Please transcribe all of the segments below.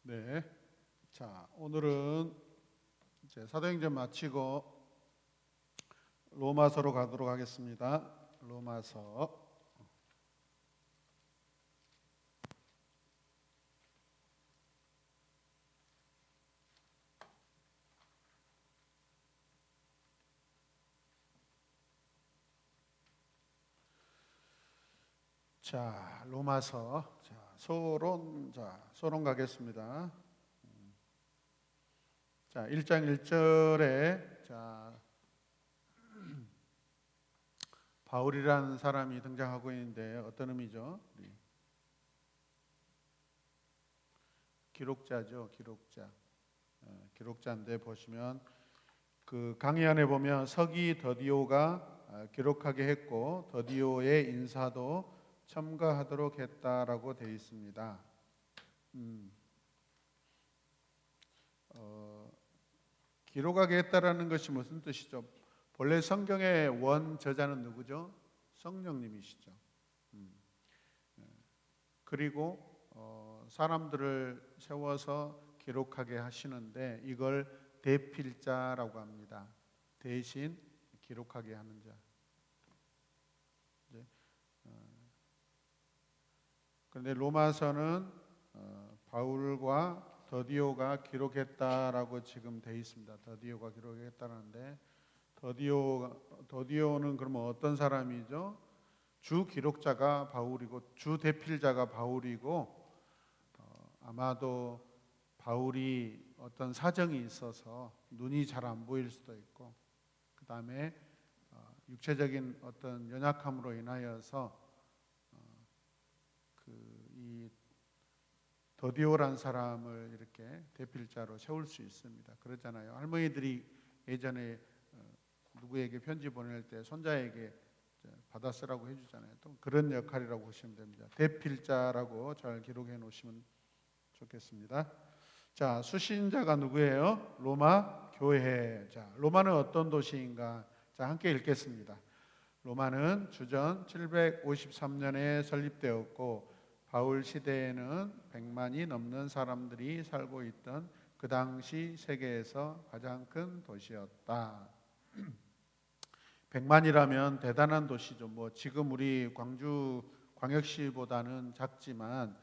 네. 자, 오늘은 이제 사도행전 마치고 로마서로 가도록 하겠습니다. 로마서. 자, 로마서. 소론 가겠습니다. 자, 1장 1절에 바울이라는 사람이 등장하고 있는데 어떤 의미죠? 기록자죠, 기록자. 기록자인데 보시면 그 강의 안에 보면 서기 더디오가 기록하게 했고 더디오의 인사도 첨가하도록 했다라고 되어 있습니다. 기록하게 했다라는 것이 무슨 뜻이죠? 본래 성경의 원 저자는 누구죠? 성령님이시죠. 그리고 사람들을 세워서 기록하게 하시는데 이걸 대필자라고 합니다. 대신 기록하게 하는 자. 그런데 로마서는 바울과 더디오가 기록했다라고 지금 돼 있습니다. 더디오가 기록했다는데 더디오는 그러면 어떤 사람이죠? 주 기록자가 바울이고 주 대필자가 바울이고 아마도 바울이 어떤 사정이 있어서 눈이 잘 안 보일 수도 있고 그 다음에 육체적인 어떤 연약함으로 인하여서 이 더디오란 사람을 이렇게 대필자로 세울 수 있습니다. 그렇잖아요. 할머니들이 예전에 누구에게 편지 보낼 때 손자에게 받아 쓰라고 해주잖아요. 또 그런 역할이라고 보시면 됩니다. 대필자라고 잘 기록해 놓으시면 좋겠습니다. 자, 수신자가 누구예요? 로마 교회. 자, 로마는 어떤 도시인가? 자, 함께 읽겠습니다. 로마는 주전 753년에 설립되었고 바울 시대에는 100만이 넘는 사람들이 살고 있던 그 당시 세계에서 가장 큰 도시였다. 100만이라면 대단한 도시죠. 지금 우리 광주 광역시보다는 작지만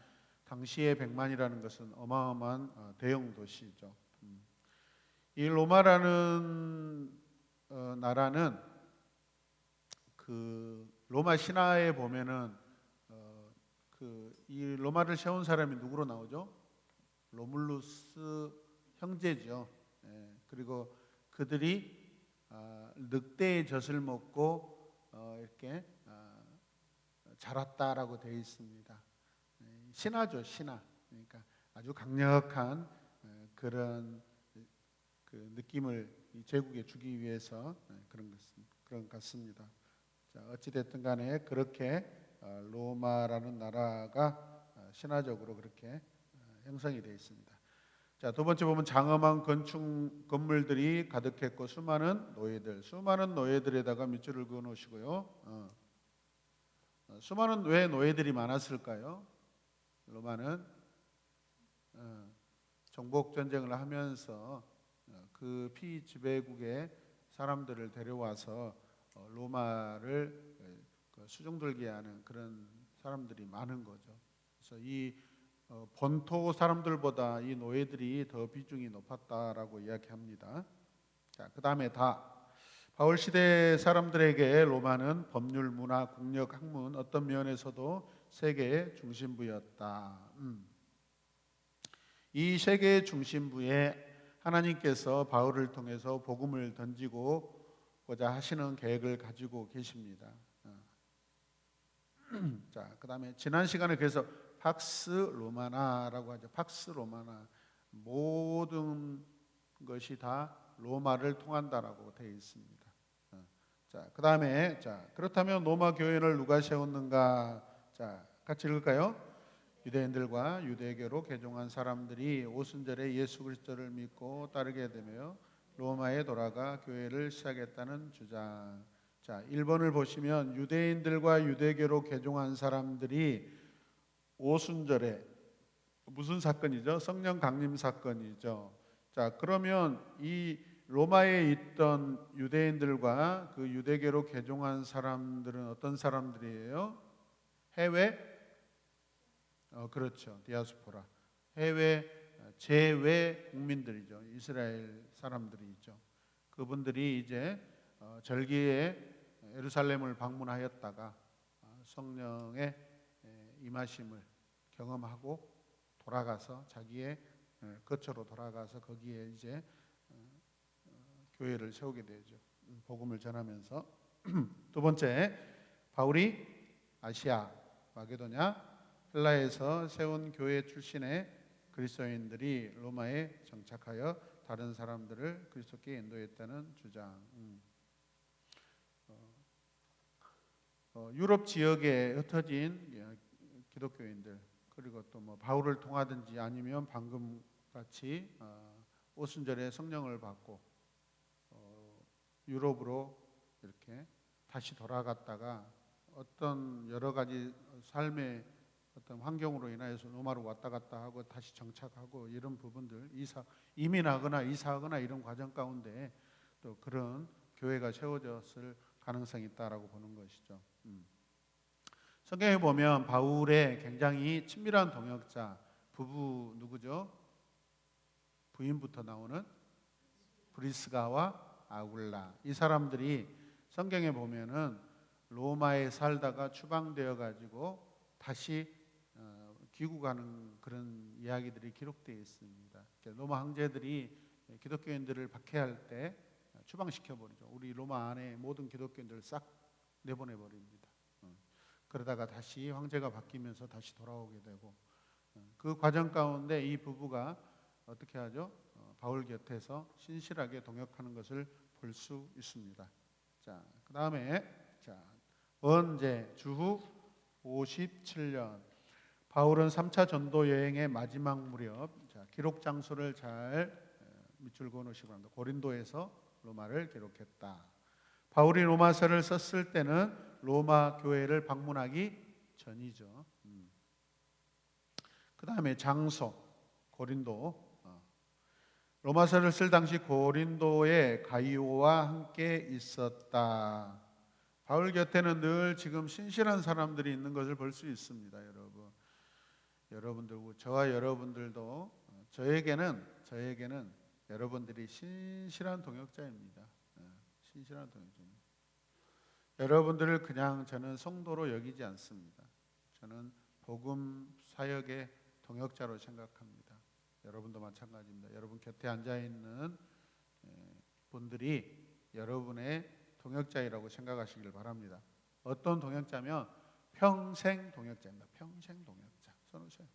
당시에 100만이라는 것은 어마어마한 대형 도시죠. 이 로마라는 나라는 그 로마 신화에 보면은 이 로마를 세운 사람이 누구로 나오죠? 로물루스 형제죠. 그리고 그들이 늑대의 젖을 먹고 이렇게 자랐다라고 되어 있습니다. 신화죠, 신화. 그러니까 아주 강력한 그런 그 느낌을 이 제국에 주기 위해서 그런 것 같습니다. 자, 어찌 됐든 간에 그렇게 로마라는 나라가 신화적으로 그렇게 형성이 되어 있습니다. 자, 두 번째 보면 장엄한 건축 건물들이 가득했고 수많은 노예들에다가 밑줄을 그어 놓으시고요. 수많은 왜 노예들이 많았을까요? 로마는 정복 전쟁을 하면서 그 피지배국의 사람들을 데려와서 로마를 수종들게 하는 그런 사람들이 많은 거죠. 그래서 이 본토 사람들보다 이 노예들이 더 비중이 높았다라고 이야기합니다. 자, 그 다음에 바울 시대 사람들에게 로마는 법률, 문화, 국력, 학문 어떤 면에서도 세계의 중심부였다. 이 세계의 중심부에 하나님께서 바울을 통해서 복음을 던지고자 하시는 계획을 가지고 계십니다. 자, 그 다음에 지난 시간에 그래서 팍스 로마나라고 하죠. 팍스 로마나, 모든 것이 다 로마를 통한다라고 되어 있습니다. 자, 그 다음에 그렇다면 로마 교회를 누가 세웠는가? 자, 같이 읽을까요? 유대인들과 유대교로 개종한 사람들이 오순절에 예수 그리스도를 믿고 따르게 되며 로마에 돌아가 교회를 시작했다는 주장. 자, 1번을 보시면 유대인들과 유대교로 개종한 사람들이 오순절에 무슨 사건이죠? 성령 강림 사건이죠. 자, 그러면 이 로마에 있던 유대인들과 그 유대계로 개종한 사람들은 어떤 사람들이에요? 해외? 그렇죠. 디아스포라. 해외 제외 국민들이죠. 이스라엘 사람들이 있죠. 그분들이 이제 절기에 예루살렘을 방문하였다가 성령의 임하심을 경험하고 돌아가서 자기의 거처로 돌아가서 거기에 이제 교회를 세우게 되죠. 복음을 전하면서. 두 번째, 바울이 아시아, 마게도냐, 헬라에서 세운 교회 출신의 그리스도인들이 로마에 정착하여 다른 사람들을 그리스도께 인도했다는 주장. 유럽 지역에 흩어진 기독교인들, 그리고 또 뭐 바울을 통하든지 아니면 방금 같이 오순절에 성령을 받고 유럽으로 이렇게 다시 돌아갔다가 어떤 여러 가지 삶의 어떤 환경으로 인하여서 로마로 왔다 갔다 하고 다시 정착하고 이런 부분들, 이민하거나 이사하거나 이런 과정 가운데 또 그런 교회가 세워졌을 가능성이 있다라고 보는 것이죠. 성경에 보면 바울의 굉장히 친밀한 동역자 부부 누구죠? 부인부터 나오는 브리스가와 아굴라, 이 사람들이 성경에 보면은 로마에 살다가 추방되어 가지고 다시 귀국하는 그런 이야기들이 기록되어 있습니다. 로마 황제들이 기독교인들을 박해할 때 추방시켜 버리죠. 우리 로마 안에 모든 기독교인들을 싹 내보내 버립니다. 그러다가 다시 황제가 바뀌면서 다시 돌아오게 되고, 그 과정 가운데 이 부부가 어떻게 하죠? 바울 곁에서 신실하게 동역하는 것을 볼 수 있습니다. 자, 그 다음에 언제 주후 57년 바울은 3차 전도 여행의 마지막 무렵, 기록 장소를 잘 밑줄 그어 놓으시기 바랍니다. 고린도에서 로마를 기록했다. 바울이 로마서를 썼을 때는 로마 교회를 방문하기 전이죠. 그 다음에 장소, 고린도. 로마서를 쓸 당시 고린도에 가이오와 함께 있었다. 바울 곁에는 늘 지금 신실한 사람들이 있는 것을 볼 수 있습니다, 여러분. 여러분들, 저와 여러분들도 저에게는 여러분들이 신실한 동역자입니다. 신실한 동역자입니다. 여러분들을 그냥 저는 성도로 여기지 않습니다. 저는 복음 사역의 동역자로 생각합니다. 여러분도 마찬가지입니다. 여러분 곁에 앉아 있는 분들이 여러분의 동역자이라고 생각하시길 바랍니다. 어떤 동역자면 평생 동역자입니다. 평생 동역자. 써놓으세요.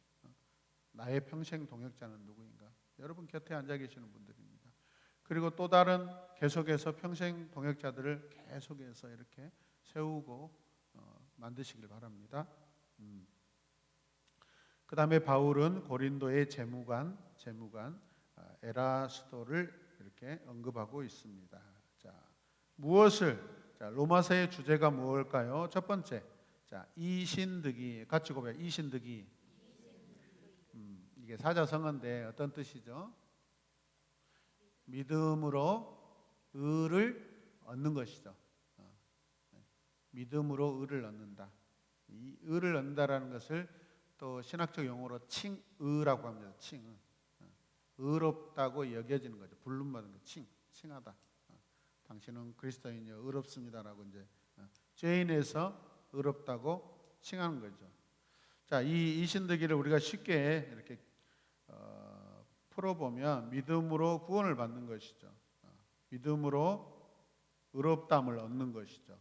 나의 평생 동역자는 누구인가? 여러분 곁에 앉아 계시는 분들입니다. 그리고 또 다른 계속해서 평생 동역자들을 계속해서 이렇게 세우고 만드시길 바랍니다. 그 다음에 바울은 고린도의 재무관 에라스도를 이렇게 언급하고 있습니다. 로마서의 주제가 무엇일까요? 첫 번째, 이신득이, 같이 고백. 이신득이. 이게 사자성어인데 어떤 뜻이죠? 믿음으로 의를 얻는 것이죠. 믿음으로 의를 얻는다. 이 의를 얻는다라는 것을 또 신학적 용어로 칭의라고 합니다. 칭의. 의롭다고 여겨지는 거죠. 불름받는 거. 칭하다. 당신은 그리스도인이요 의롭습니다라고 이제 죄인에서 의롭다고 칭하는 거죠. 자, 이 이신득이를 우리가 쉽게 이렇게 풀어보면 믿음으로 구원을 받는 것이죠. 믿음으로 의롭다함을 얻는 것이죠.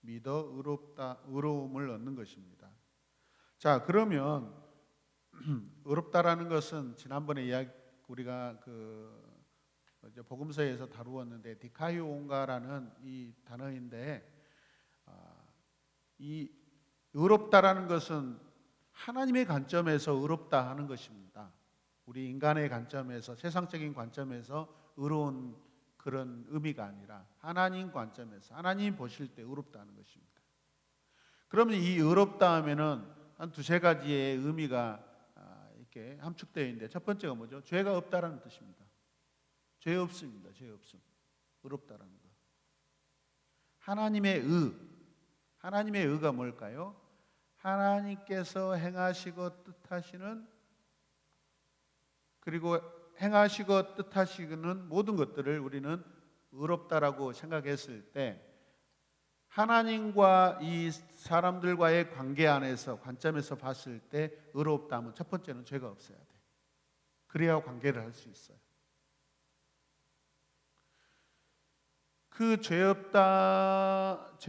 믿어 의로움을 얻는 것입니다. 자, 그러면 의롭다라는 것은 지난번에 우리가 복음서에서 다루었는데 디카이온가라는 이 단어인데, 이 의롭다라는 것은 하나님의 관점에서 의롭다 하는 것입니다. 우리 인간의 관점에서, 세상적인 관점에서 의로운 그런 의미가 아니라 하나님 관점에서, 하나님 보실 때 의롭다 하는 것입니다. 그러면 이 의롭다 하면은 한 두세 가지의 의미가 이렇게 함축되어 있는데 첫 번째가 뭐죠? 죄가 없다라는 뜻입니다. 죄 없습니다. 죄 없음. 의롭다라는 거. 하나님의 의가 뭘까요? 하나님께서 행하시고 뜻하시는, 그리고 행하시고 뜻하시는 모든 것들을 우리는 의롭다라고 생각했을 때, 하나님과 이 사람들과의 관계 안에서, 관점에서 봤을 때 의롭다 하면 첫 번째는 죄가 없어야 돼. 그래야 관계를 할 수 있어요. 그 죄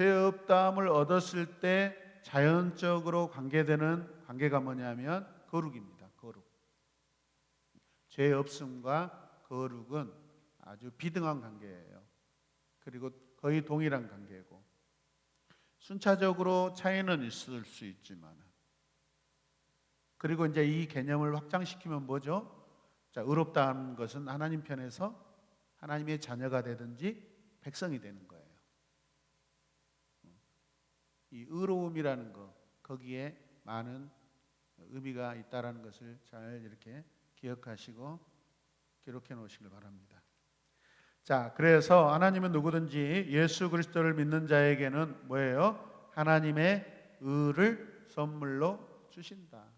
없다함을 얻었을 때 자연적으로 관계되는 관계가 뭐냐면 거룩입니다. 거룩. 죄 없음과 거룩은 아주 비등한 관계예요. 그리고 거의 동일한 관계고, 순차적으로 차이는 있을 수 있지만, 그리고 이제 이 개념을 확장시키면 뭐죠? 자, 의롭다는 것은 하나님 편에서 하나님의 자녀가 되든지 백성이 되는 거예요. 이 의로움이라는 거, 거기에 많은 의미가 있다라는 것을 잘 이렇게 기억하시고 기록해 놓으시길 바랍니다. 자, 그래서 하나님은 누구든지 예수 그리스도를 믿는 자에게는 뭐예요? 하나님의 의를 선물로 주신다.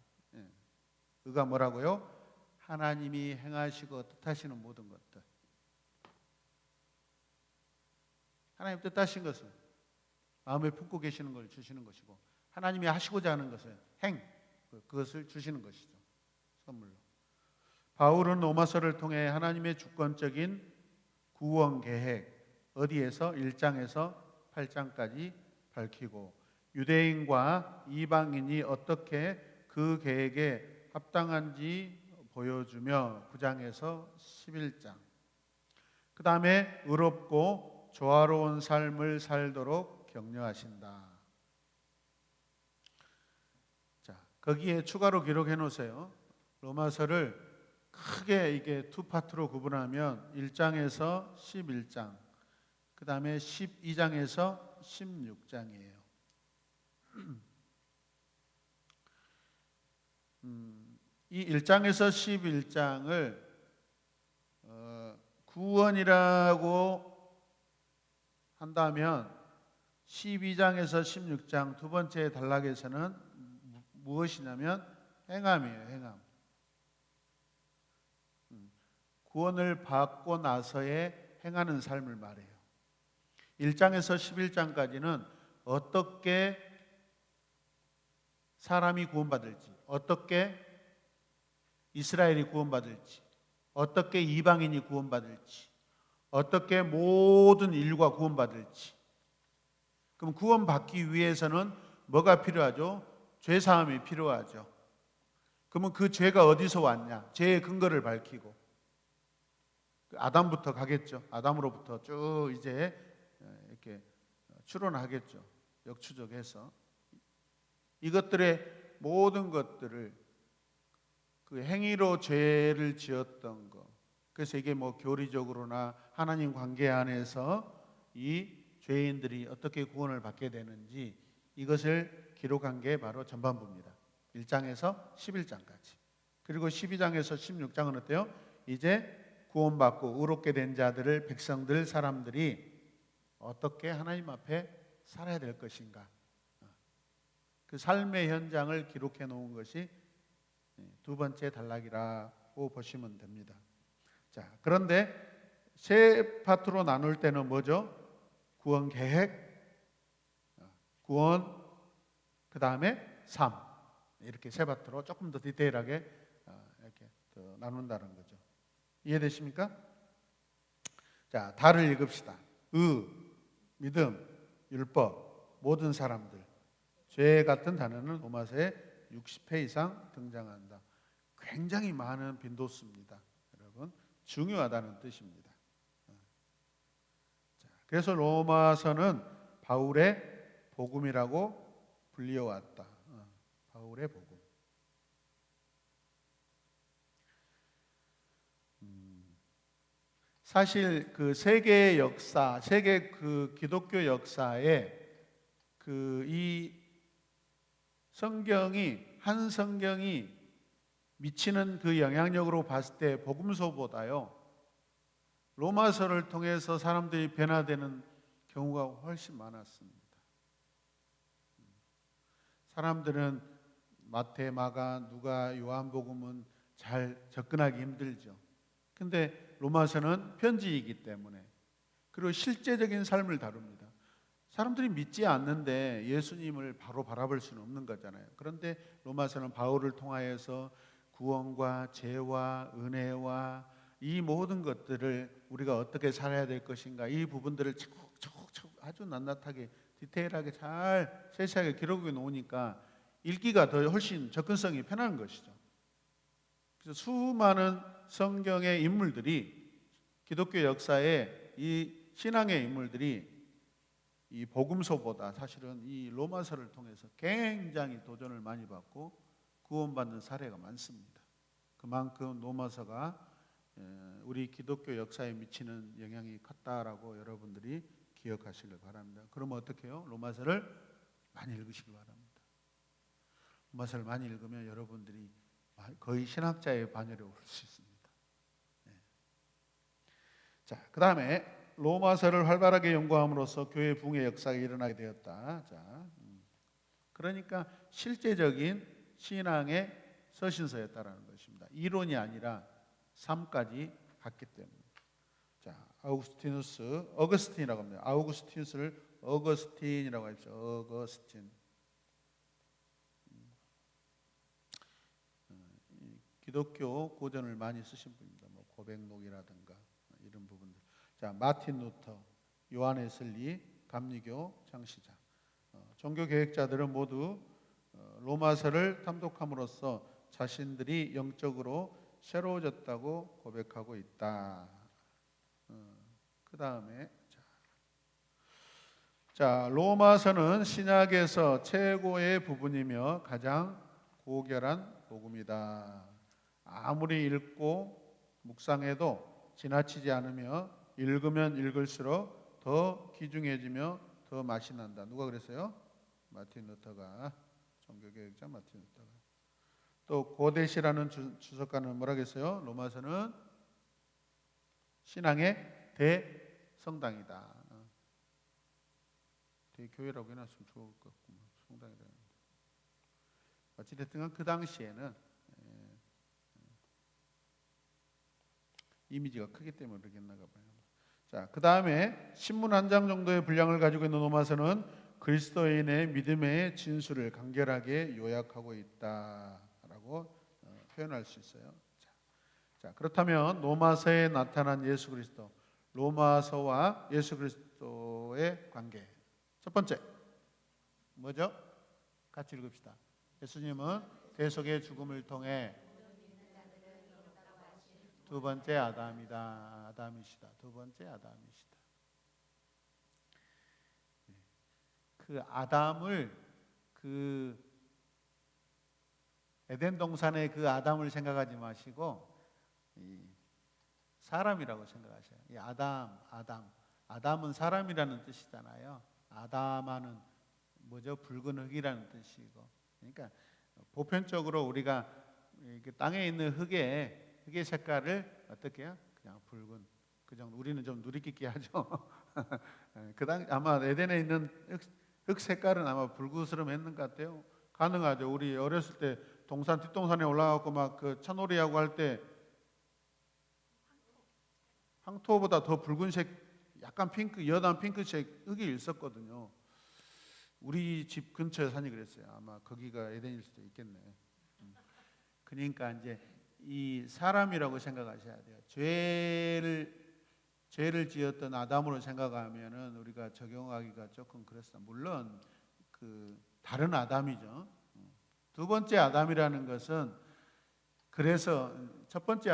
의가 뭐라고요? 하나님이 행하시고 뜻하시는 모든 것들. 하나님 뜻하신 것을 마음에 품고 계시는 걸 주시는 것이고, 하나님이 하시고자 하는 것을 그것을 주시는 것이죠. 선물로. 바울은 로마서를 통해 하나님의 주권적인 구원 계획, 어디에서 1장에서 8장까지 밝히고, 유대인과 이방인이 어떻게 그 계획에 합당한지 보여주며 9장에서 11장, 그 다음에 의롭고 조화로운 삶을 살도록 격려하신다. 자, 거기에 추가로 기록해 놓으세요. 로마서를 크게 이게 두 파트로 구분하면 1장에서 11장, 그 다음에 12장에서 16장이에요. 이 1장에서 11장을 구원이라고 한다면 12장에서 16장 두 번째 단락에서는 무엇이냐면 행함이에요. 행함. 구원을 받고 나서의 행하는 삶을 말해요. 1장에서 11장까지는 어떻게 사람이 구원받을지, 어떻게 이스라엘이 구원받을지, 어떻게 이방인이 구원받을지, 어떻게 모든 인류가 구원받을지. 그럼 구원받기 위해서는 뭐가 필요하죠? 죄사함이 필요하죠. 그러면 그 죄가 어디서 왔냐? 죄의 근거를 밝히고, 아담부터 가겠죠. 아담으로부터 쭉 이제 이렇게 추론하겠죠. 역추적해서 이것들의 모든 것들을, 그 행위로 죄를 지었던 것, 그래서 이게 뭐 교리적으로나 하나님 관계 안에서 이 죄인들이 어떻게 구원을 받게 되는지, 이것을 기록한 게 바로 전반부입니다. 1장에서 11장까지. 그리고 12장에서 16장은 어때요? 이제 구원받고 의롭게 된 자들을, 백성들, 사람들이 어떻게 하나님 앞에 살아야 될 것인가, 그 삶의 현장을 기록해 놓은 것이 두 번째 단락이라고 보시면 됩니다. 자, 그런데 세 파트로 나눌 때는 뭐죠? 구원 계획, 구원, 그 다음에 삶, 이렇게 세 파트로 조금 더 디테일하게 이렇게 더 나눈다는 거죠. 이해되십니까? 자, 다를 읽읍시다. 믿음, 율법, 모든 사람들. 죄 같은 단어는 로마서에 60회 이상 등장한다. 굉장히 많은 빈도수입니다. 여러분, 중요하다는 뜻입니다. 자, 그래서 로마서는 바울의 복음이라고 불려왔다. 바울의 복음. 사실 그 세계 역사, 세계 그 기독교 역사에 그 이 성경이, 한 성경이 미치는 그 영향력으로 봤을 때 복음서보다요 로마서를 통해서 사람들이 변화되는 경우가 훨씬 많았습니다. 사람들은 마태, 마가, 누가, 요한복음은 잘 접근하기 힘들죠. 근데 로마서는 편지이기 때문에, 그리고 실제적인 삶을 다룹니다. 사람들이 믿지 않는데 예수님을 바로 바라볼 수는 없는 거잖아요. 그런데 로마서는 바울을 통하여서 구원과 죄와 은혜와 이 모든 것들을 우리가 어떻게 살아야 될 것인가, 이 부분들을 척척척 아주 낱낱하게 디테일하게 잘 세세하게 기록해 놓으니까 읽기가 더 훨씬 접근성이 편한 것이죠. 그래서 수많은 성경의 인물들이, 기독교 역사에 이 신앙의 인물들이 이 복음서보다 사실은 이 로마서를 통해서 굉장히 도전을 많이 받고 구원받는 사례가 많습니다. 그만큼 로마서가 우리 기독교 역사에 미치는 영향이 컸다라고 여러분들이 기억하시길 바랍니다. 그러면 어떻게 해요? 로마서를 많이 읽으시기 바랍니다. 로마서를 많이 읽으면 여러분들이 거의 신학자의 반열에 오를 수 있습니다. 자, 그 다음에 로마서를 활발하게 연구함으로써 교회 부흥의 역사가 일어나게 되었다. 자, 그러니까 실제적인 신앙의 서신서였다라는 것입니다. 이론이 아니라 삶까지 갔기 때문에. 자, 어거스틴이라고 합니다. 아우구스티누스를 어거스틴이라고 하십시오. 어거스틴. 기독교 고전을 많이 쓰신 분입니다. 뭐 고백록이라든가 이런 부분들. 자, 마틴 루터, 요한 웨슬리, 감리교 창시자. 종교 개혁자들은 모두 로마서를 탐독함으로써 자신들이 영적으로 새로워졌다고 고백하고 있다. 그 다음에 자, 로마서는 신약에서 최고의 부분이며 가장 고결한 복음이다. 아무리 읽고 묵상해도 지나치지 않으며 읽으면 읽을수록 더 귀중해지며 더 맛이 난다. 누가 그랬어요? 마틴 루터가, 종교개혁자 마틴 루터가. 또 고데시라는 주석가는 뭐라 그랬어요? 로마서는 신앙의 대성당이다. 대교회라고 해놨으면 좋을 것 같고 성당이라. 어찌됐든 그 당시에는 이미지가 크기 때문에 그러겠나 봐요. 자, 그 다음에 신문 한 장 정도의 분량을 가지고 있는 로마서는 그리스도인의 믿음의 진수를 간결하게 요약하고 있다라고 표현할 수 있어요. 자, 그렇다면 로마서에 나타난 예수 그리스도, 로마서와 예수 그리스도의 관계. 첫 번째 뭐죠? 같이 읽읍시다. 예수님은 대속의 죽음을 통해 두 번째 아담이시다. 두 번째 아담이시다. 그 아담을, 그 에덴 동산의 그 아담을 생각하지 마시고 이 사람이라고 생각하셔요. 이 아담은 사람이라는 뜻이잖아요. 아담하는 뭐죠? 붉은 흙이라는 뜻이고. 그러니까 보편적으로 우리가 땅에 있는 흙의 색깔을 어떻게 해요? 그냥 붉은, 그 정도. 우리는 좀 누리끼끼 하죠. 아마 에덴에 있는 흙 색깔은 아마 붉으스름했는 것 같아요. 가능하죠. 우리 어렸을 때 뒷동산에 올라가고 막 그 차놀이하고 할 때 황토보다 더 붉은색, 약간 연한 핑크색 흙이 있었거든요. 우리 집 근처 산이 그랬어요. 아마 거기가 에덴일 수도 있겠네. 그러니까 이제 이 사람이라고 생각하셔야 돼요. 죄를 지었던 아담으로 생각하면은 우리가 적용하기가 조금 그렇습니다. 물론 그 다른 아담이죠. 두 번째 아담이라는 것은, 그래서 첫 번째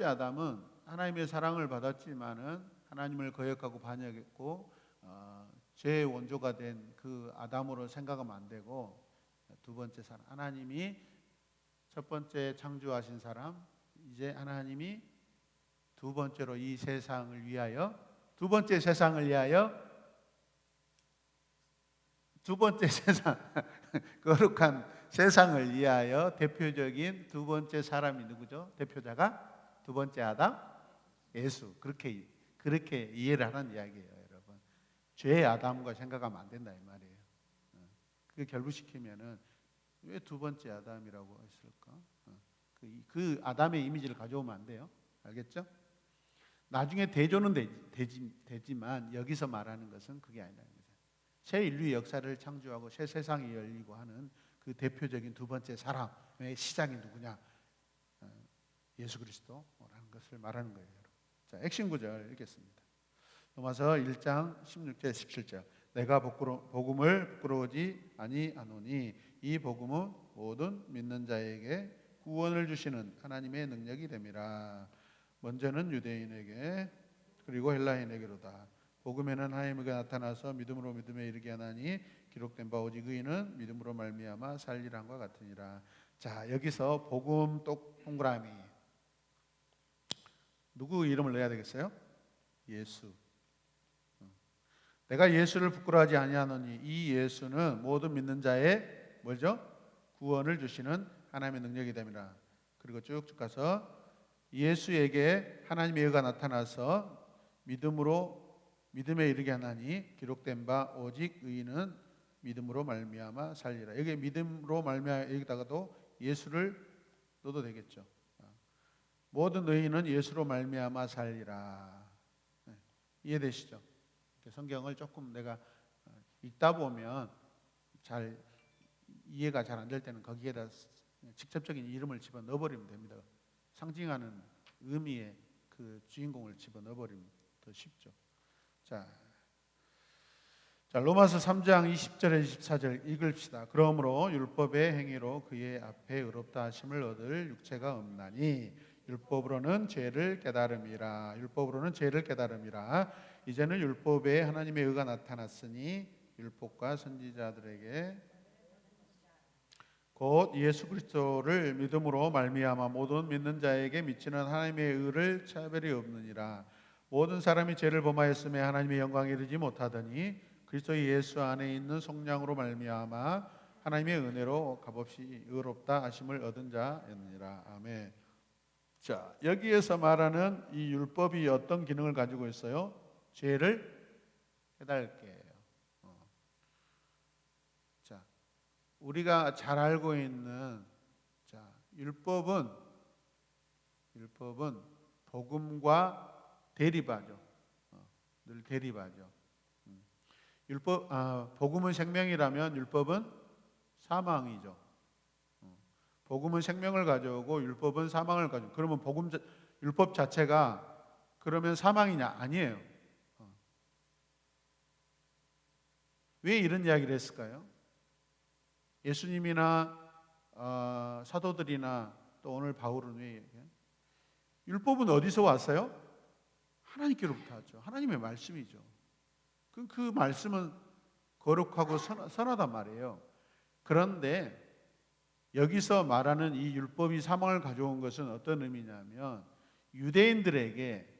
아담은 하나님의 사랑을 받았지만은 하나님을 거역하고 반역했고 죄의 원조가 된 그 아담으로 생각하면 안 되고, 두 번째 사람, 하나님이 첫 번째 창조하신 사람, 이제 하나님이 두 번째로 이 세상을 위하여, 두 번째 세상 거룩한 세상을 위하여 대표적인 두 번째 사람이 누구죠? 대표자가 두 번째 아담, 예수. 그렇게 이해를 하는 이야기예요, 여러분. 죄의 아담과 생각하면 안 된다 이 말이에요. 그 결부시키면은 왜 두 번째 아담이라고 했을까? 그 아담의 이미지를 가져오면 안 돼요. 알겠죠? 나중에 대조는 되지만 여기서 말하는 것은 그게 아니다. 새 인류의 역사를 창조하고 새 세상이 열리고 하는 그 대표적인 두 번째 사람의 시작이 누구냐? 예수 그리스도라는 것을 말하는 거예요. 자, 핵심 구절 읽겠습니다. 로마서 1장 16절 17절. 내가 복음을 부끄러우지 아니하노니 이 복음은 모든 믿는 자에게 구원을 주시는 하나님의 능력이 됨이라. 먼저는 유대인에게 그리고 헬라인에게로다. 복음에는 하나님의 나타나서 믿음으로 믿음에 이르게 하나니 기록된 바 오직 의인은 믿음으로 말미암아 살리란과 같으니라. 자, 여기서 복음 동그라미 누구 이름을 넣어야 되겠어요? 예수. 내가 예수를 부끄러워하지 아니하노니 이 예수는 모든 믿는 자의 뭐죠? 구원을 주시는 하나님의 능력이 됨이라. 그리고 쭉쭉 가서 예수에게 하나님의 의가 나타나서 믿음에 이르게 하나니 기록된 바 오직 의인은 믿음으로 말미암아 살리라. 여기 믿음으로 말미암아 여기다가도 예수를 넣어도 되겠죠. 모든 의인은 예수로 말미암아 살리라. 이해되시죠? 성경을 조금 내가 읽다 보면 잘 이해가 잘 안 될 때는 거기에다 직접적인 이름을 집어 넣어버리면 됩니다. 상징하는 의미의 그 주인공을 집어 넣어버리면 더 쉽죠. 자, 로마서 3장 20절에 24절 읽읍시다. 그러므로 율법의 행위로 그의 앞에 의롭다 하심을 얻을 육체가 없나니 율법으로는 죄를 깨달음이라. 이제는 율법에 하나님의 의가 나타났으니 율법과 선지자들에게 곧 예수 그리스도를 믿음으로 말미암아 모든 믿는 자에게 미치는 하나님의 의를 차별이 없느니라. 모든 사람이 죄를 범하였음에 하나님의 영광에 이르지 못하더니 그리스도 예수 안에 있는 속량으로 말미암아 하나님의 은혜로 값없이 의롭다 하심을 얻은 자였느니라. 아멘. 자, 여기에서 말하는 이 율법이 어떤 기능을 가지고 있어요? 죄를 깨닫게 해요. 자, 우리가 잘 알고 있는 율법은 복음과 대립하죠. 늘 대립하죠. 복음은 생명이라면 율법은 사망이죠. 복음은 생명을 가져오고 율법은 사망을 가져오고. 그러면 율법 자체가 그러면 사망이냐? 아니에요. 왜 이런 이야기를 했을까요? 예수님이나 사도들이나 또 오늘 바울은 왜 얘기해요? 율법은 어디서 왔어요? 하나님께로부터 왔죠. 하나님의 말씀이죠. 그 말씀은 거룩하고 선하단 말이에요. 그런데 여기서 말하는 이 율법이 사망을 가져온 것은 어떤 의미냐면 유대인들에게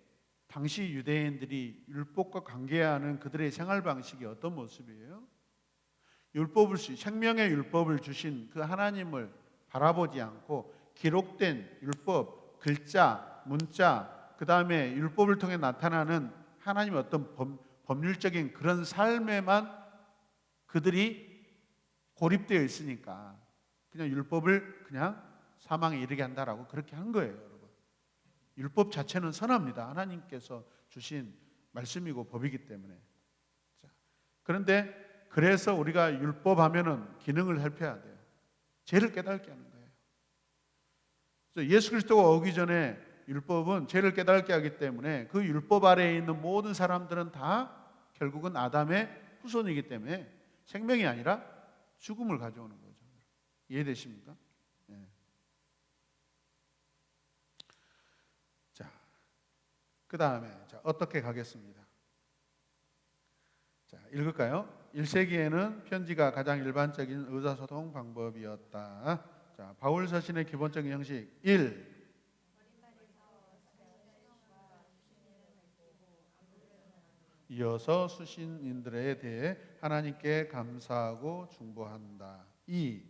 당시 유대인들이 율법과 관계하는 그들의 생활 방식이 어떤 모습이에요? 생명의 율법을 주신 그 하나님을 바라보지 않고 기록된 율법, 글자, 문자, 그 다음에 율법을 통해 나타나는 하나님의 어떤 법률적인 그런 삶에만 그들이 고립되어 있으니까 그냥 율법을 그냥 사망에 이르게 한다라고 그렇게 한 거예요, 여러분. 율법 자체는 선합니다. 하나님께서 주신 말씀이고 법이기 때문에. 그런데 그래서 우리가 율법하면은 기능을 살펴야 돼요. 죄를 깨닫게 하는 거예요. 그래서 예수 그리스도가 오기 전에 율법은 죄를 깨닫게 하기 때문에 그 율법 아래에 있는 모든 사람들은 다 결국은 아담의 후손이기 때문에 생명이 아니라 죽음을 가져오는 거죠. 이해되십니까? 네. 자, 그 다음에 어떻게 가겠습니다. 자, 읽을까요? 1세기에는 편지가 가장 일반적인 의사소통 방법이었다. 자, 바울 서신의 기본적인 형식 1. 이어서 수신인들에 대해 하나님께 감사하고 중보한다. 2.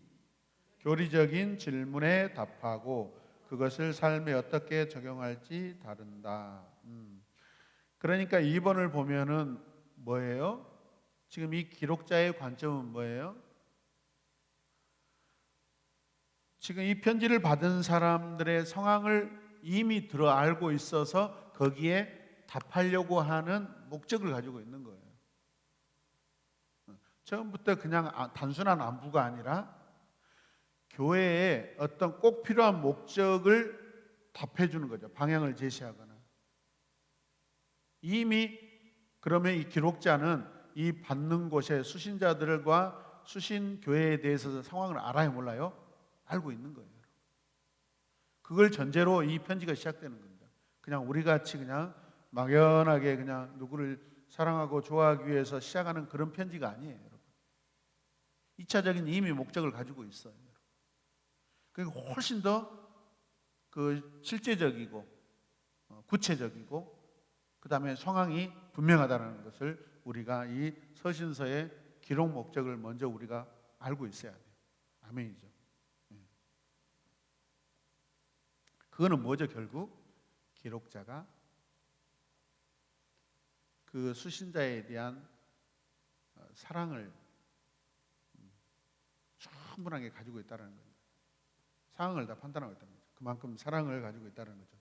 교리적인 질문에 답하고 그것을 삶에 어떻게 적용할지 다룬다. 그러니까 2번을 보면은 뭐예요? 지금 이 기록자의 관점은 뭐예요? 지금 이 편지를 받은 사람들의 상황을 이미 들어 알고 있어서 거기에 답하려고 하는 목적을 가지고 있는 거예요. 처음부터 그냥 단순한 안부가 아니라 교회에 어떤 꼭 필요한 목적을 답해 주는 거죠. 방향을 제시하거나. 이미 그러면 이 기록자는 이 받는 곳의 수신자들과 수신 교회에 대해서 상황을 알아요, 몰라요? 알고 있는 거예요. 그걸 전제로 이 편지가 시작되는 겁니다. 그냥 우리 같이 그냥 막연하게 그냥 누구를 사랑하고 좋아하기 위해서 시작하는 그런 편지가 아니에요, 여러분. 2차적인 이미 목적을 가지고 있어요. 그리고 훨씬 더 그 실제적이고 구체적이고 그 다음에 상황이 분명하다는 것을 우리가 이 서신서의 기록 목적을 먼저 우리가 알고 있어야 돼요. 아멘이죠. 그거는 뭐죠? 결국 기록자가 그 수신자에 대한 사랑을 충분하게 가지고 있다는 겁니다. 상황을 다 판단하고 있다는 거죠. 그만큼 사랑을 가지고 있다는 거죠.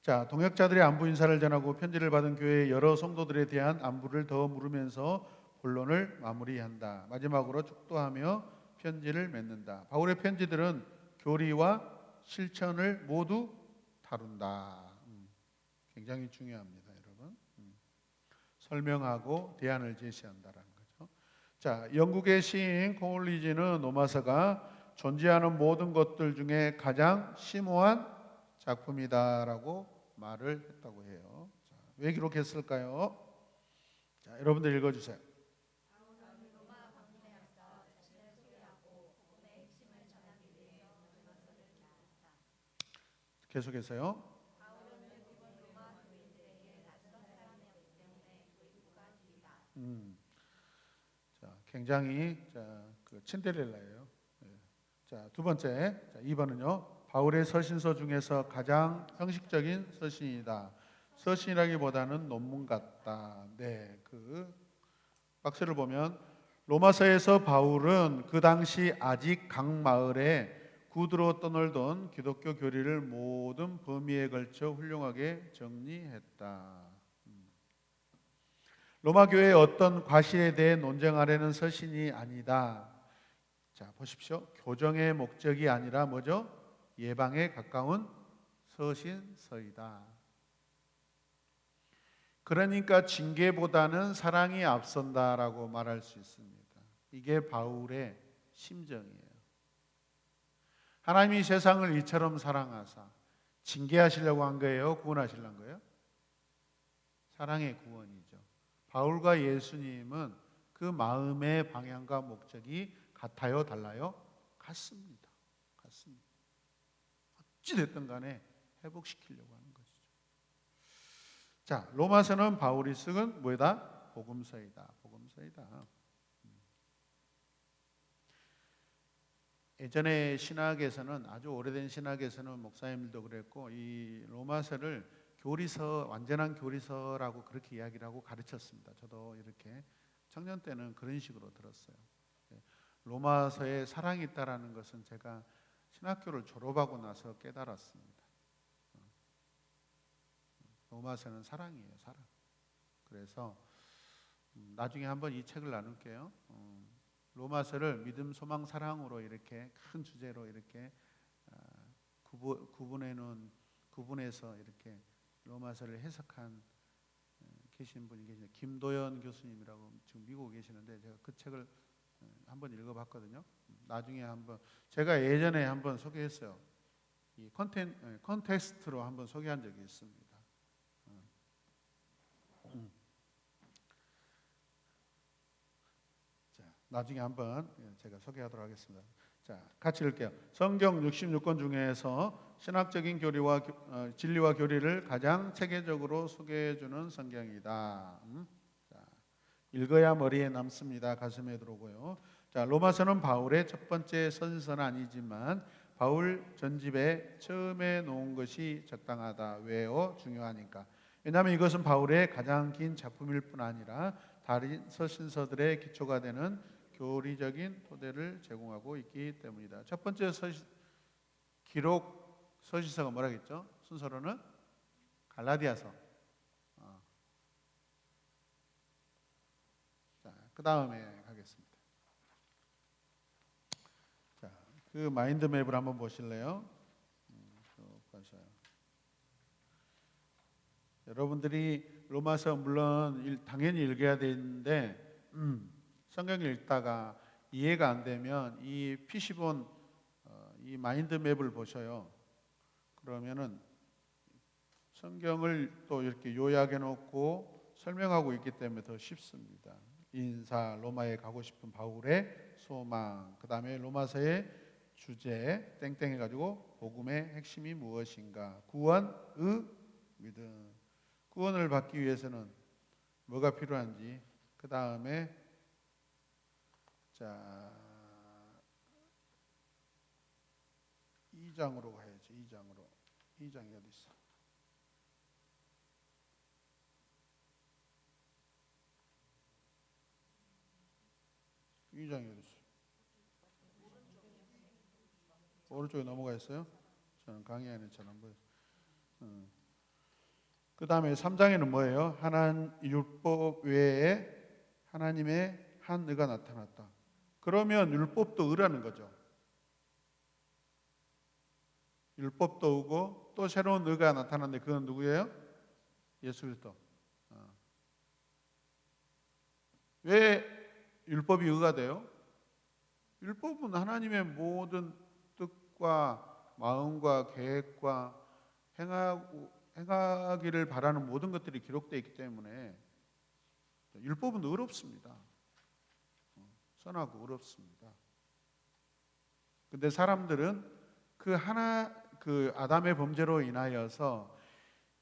자, 동역자들의 안부 인사를 전하고 편지를 받은 교회의 여러 성도들에 대한 안부를 더 물으면서 본론을 마무리한다. 마지막으로 축도하며 편지를 맺는다. 바울의 편지들은 교리와 실천을 모두 다룬다. 굉장히 중요합니다, 여러분. 설명하고 대안을 제시한다라는 거죠. 자, 영국의 시인 콜리지는 로마서가 존재하는 모든 것들 중에 가장 심오한 작품이다라고 말을 했다고 해요. 자, 왜 기록했을까요? 자, 여러분들 읽어주세요. 계속해서요. 자, 굉장히 그 친데렐라예요. 자, 두 번째, 자, 2번은요. 바울의 서신서 중에서 가장 형식적인 서신이다. 서신이라기보다는 논문 같다. 네, 그 박스를 보면 로마서에서 바울은 그 당시 아직 각 마을에 구두로 떠놀던 기독교 교리를 모든 범위에 걸쳐 훌륭하게 정리했다. 로마 교회의 어떤 과실에 대해 논쟁하려는 서신이 아니다. 자, 보십시오. 교정의 목적이 아니라 뭐죠? 예방에 가까운 서신서이다. 그러니까 징계보다는 사랑이 앞선다라고 말할 수 있습니다. 이게 바울의 심정이에요. 하나님이 세상을 이처럼 사랑하사 징계하시려고 한 거예요? 구원하시려는 거예요? 사랑의 구원이죠. 바울과 예수님은 그 마음의 방향과 목적이 같아요? 달라요? 같습니다. 같습니다. 어찌됐든 간에 회복시키려고 하는 것이죠. 자, 로마서는 바울이 쓴 뭐다? 복음서이다. 복음서이다. 예전에 신학에서는 아주 오래된 신학에서는 목사님들도 그랬고 이 로마서를 교리서, 완전한 교리서라고 그렇게 이야기를 하고 가르쳤습니다. 저도 이렇게 청년 때는 그런 식으로 들었어요. 로마서에 사랑이 있다라는 것은 제가 신학교를 졸업하고 나서 깨달았습니다. 로마서는 사랑이에요, 사랑. 그래서 나중에 한번 이 책을 나눌게요. 로마서를 믿음, 소망, 사랑으로 이렇게 큰 주제로 이렇게 구분해서 이렇게 로마서를 해석한 계신 분이 계시네요. 김도연 교수님이라고 지금 미국에 계시는데 제가 그 책을 한번 읽어봤거든요. 나중에 한번 제가 예전에 한번 소개했어요. 이 컨텍스트로 한번 소개한 적이 있습니다. 자, 나중에 한번 제가 소개하도록 하겠습니다. 자, 같이 읽을게요. 성경 66권 중에서 신학적인 교리와 진리와 교리를 가장 체계적으로 소개해 주는 성경이다. 자, 읽어야 머리에 남습니다. 가슴에 들어오고요. 자, 로마서는 바울의 첫 번째 서신서는 아니지만 바울 전집에 처음에 놓은 것이 적당하다. 왜요? 중요하니까. 왜냐하면 이것은 바울의 가장 긴 작품일 뿐 아니라 다른 서신서들의 기초가 되는 교리적인 토대를 제공하고 있기 때문이다. 첫 번째 기록 서신서가 뭐라겠죠? 순서로는 갈라디아서. 자, 그 다음에 가겠습니다. 자, 그 마인드맵을 한번 보실래요? 여러분들이 로마서 물론 당연히 읽어야 되는데 성경을 읽다가 이해가 안 되면 이 PC본 이 마인드맵을 보셔요. 그러면은 성경을 또 이렇게 요약해 놓고 설명하고 있기 때문에 더 쉽습니다. 인사, 로마에 가고 싶은 바울의 소망, 그 다음에 로마서의 주제 땡땡 해가지고 복음의 핵심이 무엇인가, 구원, 믿음. 구원을 받기 위해서는 뭐가 필요한지, 그 다음에 자 2장으로 가야지. 2장이 어디 있어? 2장이 어디 있어? 오른쪽에 넘어가 있어요? 저는 강의 안에 잘 안 보여서. 그 다음에 3장에는 뭐예요? 율법 외에 하나님의 한 의가 나타났다. 그러면 율법도 의라는 거죠. 율법도 의고 또 새로운 의가 나타났는데 그건 누구예요? 예수 그리스도. 왜 율법이 의가 돼요? 율법은 하나님의 모든 뜻과 마음과 계획과 행하기를 바라는 모든 것들이 기록되어 있기 때문에 율법은 의롭습니다. 선하고 의롭습니다. 근데 사람들은 그 아담의 범죄로 인하여서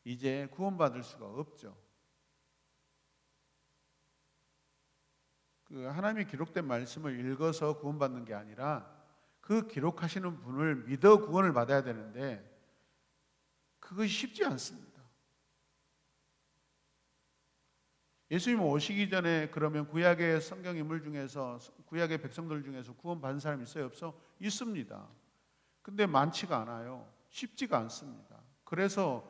이제 구원받을 수가 없죠. 그 하나님이 기록된 말씀을 읽어서 구원받는 게 아니라 그 기록하시는 분을 믿어 구원을 받아야 되는데 그것이 쉽지 않습니다. 예수님 오시기 전에 그러면 구약의 성경 인물 중에서, 구약의 백성들 중에서 구원받은 사람이 있어요? 없어? 있습니다. 근데 많지가 않아요. 쉽지가 않습니다. 그래서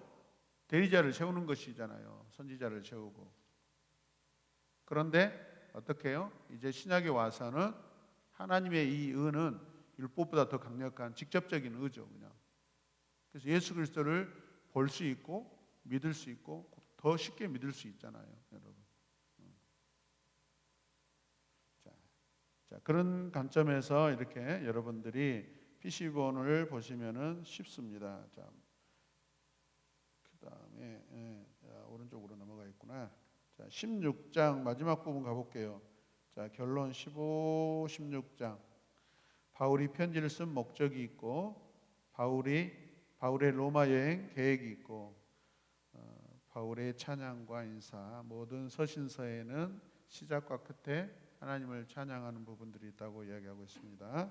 대리자를 세우는 것이잖아요. 선지자를 세우고. 그런데 어떻게 해요? 이제 신약에 와서는 하나님의 이 의는 율법보다 더 강력한 직접적인 의죠. 그냥. 그래서 예수 그리스도를 볼 수 있고 믿을 수 있고 더 쉽게 믿을 수 있잖아요, 여러분. 자, 그런 관점에서 이렇게 여러분들이 PC본을 보시면은 쉽습니다. 자, 그다음에 오른쪽으로 넘어가 있구나. 자, 16장 마지막 부분 가볼게요. 자, 결론 15, 16장. 바울이 편지를 쓴 목적이 있고, 바울의 로마 여행 계획이 있고, 바울의 찬양과 인사, 모든 서신서에는 시작과 끝에 하나님을 찬양하는 부분들이 있다고 이야기하고 있습니다.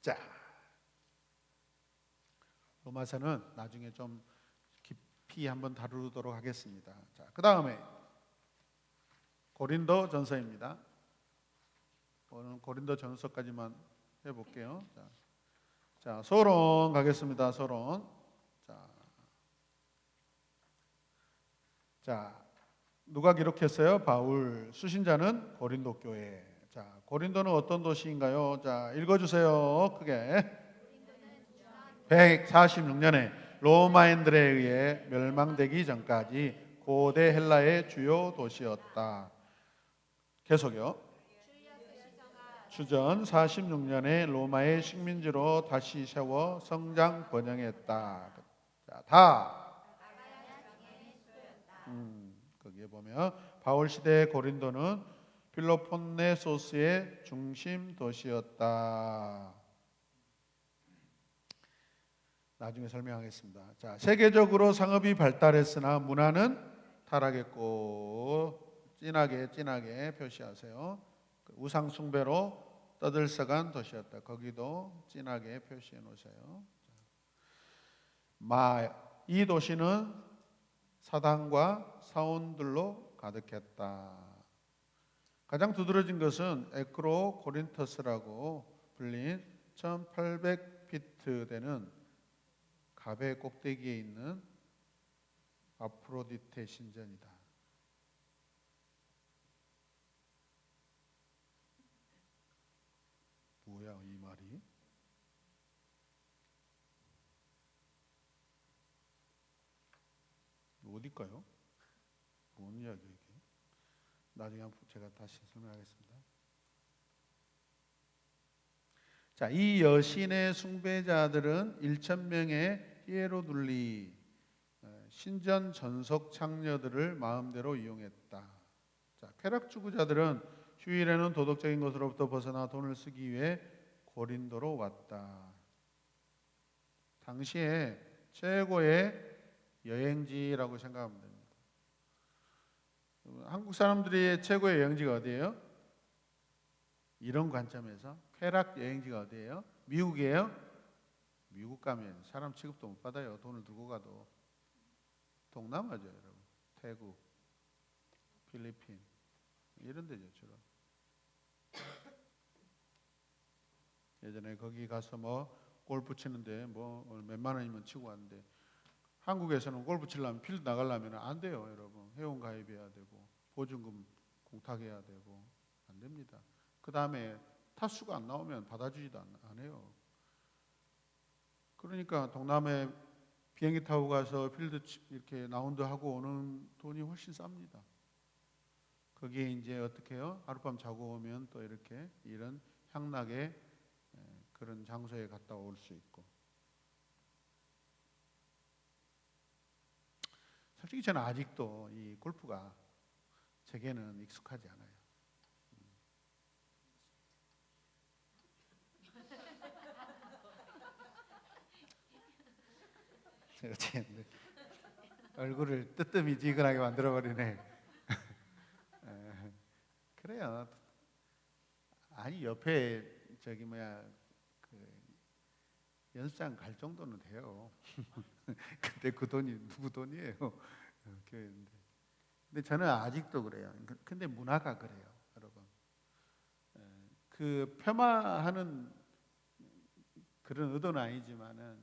자, 로마서는 나중에 좀 깊이 한번 다루도록 하겠습니다. 자, 그 다음에 고린도 전서입니다. 오늘 고린도 전서까지만 해볼게요. 자, 서론 가겠습니다. 서론. 자, 누가 기록했어요? 바울. 수신자는 고린도 교회. 자, 고린도는 어떤 도시인가요? 자, 읽어주세요. 크게. 146년에 로마인들에 의해 멸망되기 전까지 고대 헬라의 주요 도시였다. 계속요. 주전 46년에 로마의 식민지로 다시 세워 성장 번영했다. 자, 거기에 보면 바울 시대 고린도는 필로폰네소스의 중심 도시였다. 나중에 설명하겠습니다. 자, 세계적으로 상업이 발달했으나 문화는 타락했고, 진하게 표시하세요. 우상 숭배로 떠들썩한 도시였다. 거기도 진하게 표시해 놓으세요. 이 도시는 사단과 사원들로 가득했다. 가장 두드러진 것은 에크로 코린토스라고 불린 1800피트 되는 갑의 꼭대기에 있는 아프로디테 신전이다. 뭐야 이 말이? 어딜까요? 뭔 이야기야 이게? 나중에 제가 다시 설명하겠습니다. 자, 이 여신의 숭배자들은 1,000명의 히에로둘리 신전 전속 창녀들을 마음대로 이용했다. 자, 쾌락주구자들은 휴일에는 도덕적인 것으로부터 벗어나 돈을 쓰기 위해 고린도로 왔다. 당시에 최고의 여행지라고 생각하면 됩니다. 한국 사람들의 최고의 여행지가 어디예요? 이런 관점에서 쾌락 여행지가 어디예요? 미국이에요? 미국 가면 사람 취급도 못 받아요. 돈을 들고 가도. 동남아죠, 여러분. 태국, 필리핀 이런 데죠, 주로. 예전에 거기 가서 뭐 골프 치는데 뭐 몇만 원이면 치고 왔는데 한국에서는 골프 치려면 필드 나가려면 안 돼요, 여러분. 회원 가입해야 되고 보증금 공탁해야 되고 안 됩니다. 그 다음에 타수가 안 나오면 받아주지도 안 해요. 그러니까 동남아에 비행기 타고 가서 필드 이렇게 라운드 하고 오는 돈이 훨씬 쌉니다. 거기에 이제 어떻게 해요? 하룻밤 자고 오면 또 이렇게 이런 향락의 그런 장소에 갔다 올 수 있고. 솔직히 저는 아직도 이 골프가 제게는 익숙하지 않아요. 얼굴을 뜨뜻미지근하게 만들어버리네. 그래요. 아니 옆에 저기 뭐야 그 연습장 갈 정도는 돼요. 근데 그 돈이 누구 돈이에요? 교회인데. 근데 저는 아직도 그래요. 근데 문화가 그래요, 여러분. 그 폄하하는 그런 의도는 아니지만은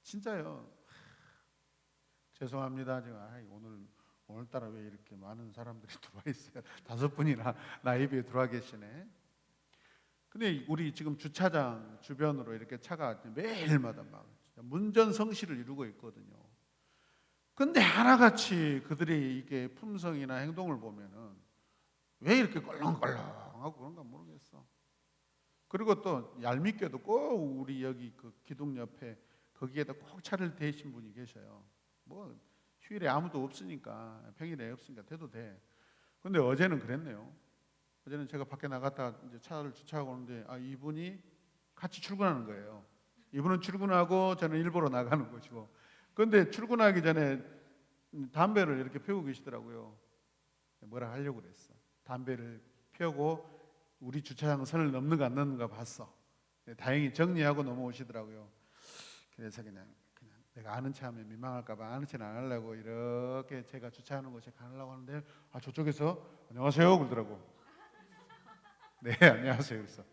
진짜요. 죄송합니다. 지금 오늘따라 왜 이렇게 많은 사람들이 들어와 있어요? 5분이나 나이비에 들어와 계시네. 근데 우리 지금 주차장 주변으로 이렇게 차가 매일마다 막 문전성시를 이루고 있거든요. 근데 하나같이 그들이 이게 품성이나 행동을 보면은 왜 이렇게 껄렁껄렁하고 그런가 모르겠어. 그리고 또 얄밉게도 꼭 우리 여기 그 기둥 옆에 거기에다 꼭 차를 대신 분이 계셔요. 뭐 휴일에 아무도 없으니까 평일에 없으니까 돼도 돼. 근데 어제는 그랬네요. 어제는 제가 밖에 나갔다 이제 차를 주차하고 오는데 이분이 같이 출근하는 거예요. 이분은 출근하고 저는 일보러 나가는 것이고. 그런데 출근하기 전에 담배를 이렇게 피우고 계시더라고요. 뭐라 하려고 그랬어. 담배를 피우고 우리 주차장 선을 넘는 거 안 넘는가 봤어. 다행히 정리하고 넘어오시더라고요. 그래서 그냥 내가 아는 차 하면 민망할까 봐 아는 차는 안 하려고 이렇게 제가 주차하는 곳에 가려고 하는데 저쪽에서 안녕하세요 그러더라고. 네 안녕하세요. 그래서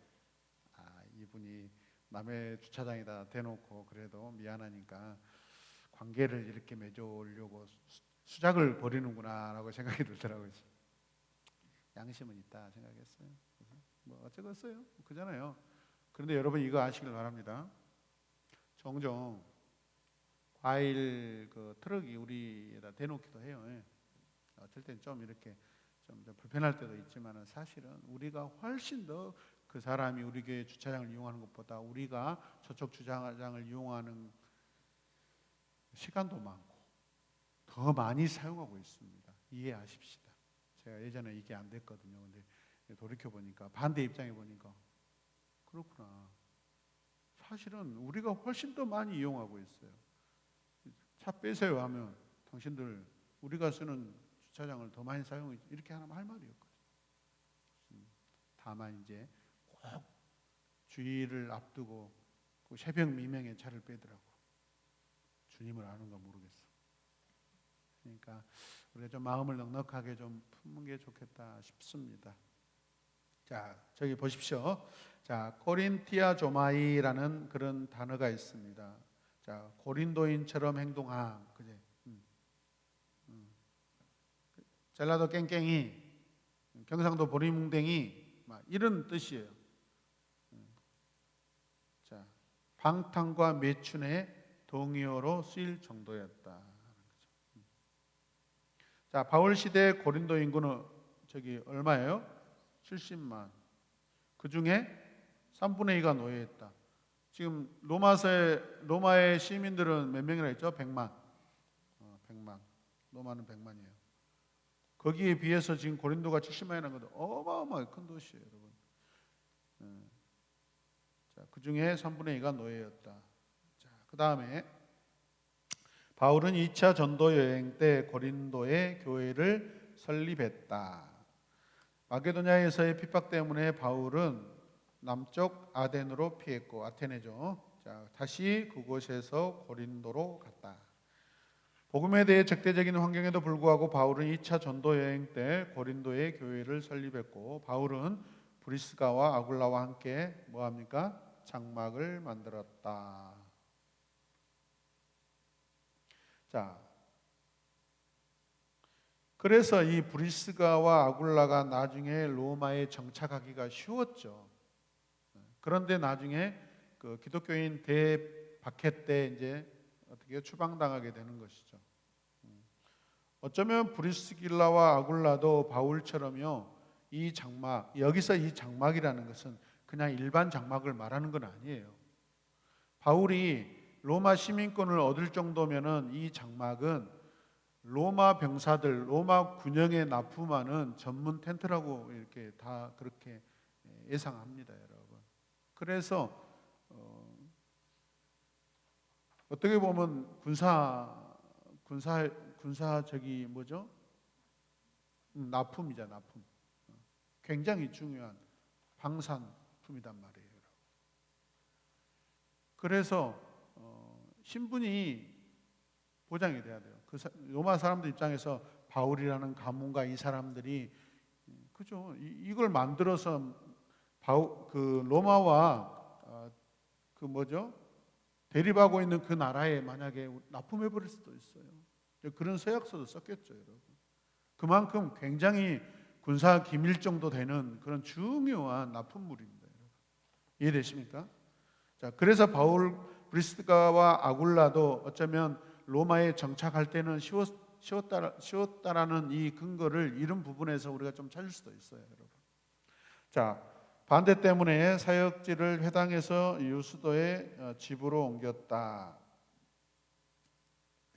이분이 남의 주차장에다 대놓고 그래도 미안하니까 관계를 이렇게 맺어오려고 수작을 벌이는구나 라고 생각이 들더라고요. 양심은 있다 생각했어요. 그래서 뭐 어쩌겠어요. 그잖아요. 그런데 여러분 이거 아시길 바랍니다. 종종 과일 그 트럭이 우리에다 대놓기도 해요. 어쩔 땐 좀 이렇게 좀 불편할 때도 있지만은 사실은 우리가 훨씬 더 그 사람이 우리 교회 주차장을 이용하는 것보다 우리가 저쪽 주차장을 이용하는 시간도 많고 더 많이 사용하고 있습니다. 이해하십시다. 제가 예전에 이게 안 됐거든요. 근데 돌이켜 보니까 반대 입장에 보니까 그렇구나. 사실은 우리가 훨씬 더 많이 이용하고 있어요. 차 빼세요 하면 당신들 우리가 쓰는 주차장을 더 많이 사용해 이렇게 하면 할 말이었거든요. 다만 이제 꼭 주일을 앞두고 그 새벽 미명에 차를 빼더라고. 주님을 아는가 모르겠어. 그러니까 우리가 좀 마음을 넉넉하게 좀 품는 게 좋겠다 싶습니다. 자, 저기 보십시오. 자, 코린티아 조마이라는 그런 단어가 있습니다. 자, 고린도인처럼 행동함, 그제? 전라도 깽깽이, 경상도 보리뭉댕이, 막 이런 뜻이에요. 자, 방탕과 매춘의 동의어로 쓰일 정도였다. 자, 바울 시대 고린도 인구는 저기 얼마예요? 70만. 그 중에 3분의 2가 노예했다. 지금 로마의 시민들은 몇 명이라 했죠? 100만. 100만. 로마는 100만이에요. 거기에 비해서 지금 고린도가 70만이라는 것도 어마어마하게 큰 도시예요, 여러분. 자, 그 중에 3분의 2가 노예였다. 자, 그 다음에 바울은 2차 전도 여행 때 고린도에 교회를 설립했다. 마게도냐에서의 핍박 때문에 바울은 남쪽 아덴으로 피했고, 아테네죠. 자, 다시 그곳에서 고린도로 갔다. 복음에 대해 적대적인 환경에도 불구하고 바울은 2차 전도 여행 때 고린도에 교회를 설립했고, 바울은 브리스가와 아굴라와 함께 뭐합니까? 장막을 만들었다. 자, 그래서 이 브리스가와 아굴라가 나중에 로마에 정착하기가 쉬웠죠. 그런데 나중에 그 기독교인 대박해 때 이제 어떻게 추방당하게 되는 것이죠. 어쩌면 브리스길라와 아굴라도 바울처럼요, 이 장막, 여기서 이 장막이라는 것은 그냥 일반 장막을 말하는 건 아니에요. 바울이 로마 시민권을 얻을 정도면은 이 장막은 로마 병사들, 로마 군영에 납품하는 전문 텐트라고 이렇게 다 그렇게 예상합니다, 여러분. 그래서 어떻게 보면 군사 저기 뭐죠? 납품이자 납품. 굉장히 중요한 방산품이단 말이에요. 그래서 신분이 보장이 돼야 돼요. 로마 사람들 입장에서 바울이라는 가문과 이 사람들이 그죠? 이걸 만들어서 그 로마와 그 뭐죠? 대립하고 있는 그 나라에 만약에 납품해 버릴 수도 있어요. 그런 서약서도 썼겠죠, 여러분. 그만큼 굉장히 군사 기밀 정도 되는 그런 중요한 납품물입니다, 여러분. 이해되십니까? 자, 그래서 바울 브리스가와 아굴라도 어쩌면 로마에 정착할 때는 쉬웠다라는 이 근거를 이런 부분에서 우리가 좀 찾을 수도 있어요, 여러분. 자, 반대 때문에 사역지를 회당에서 유수도의 집으로 옮겼다.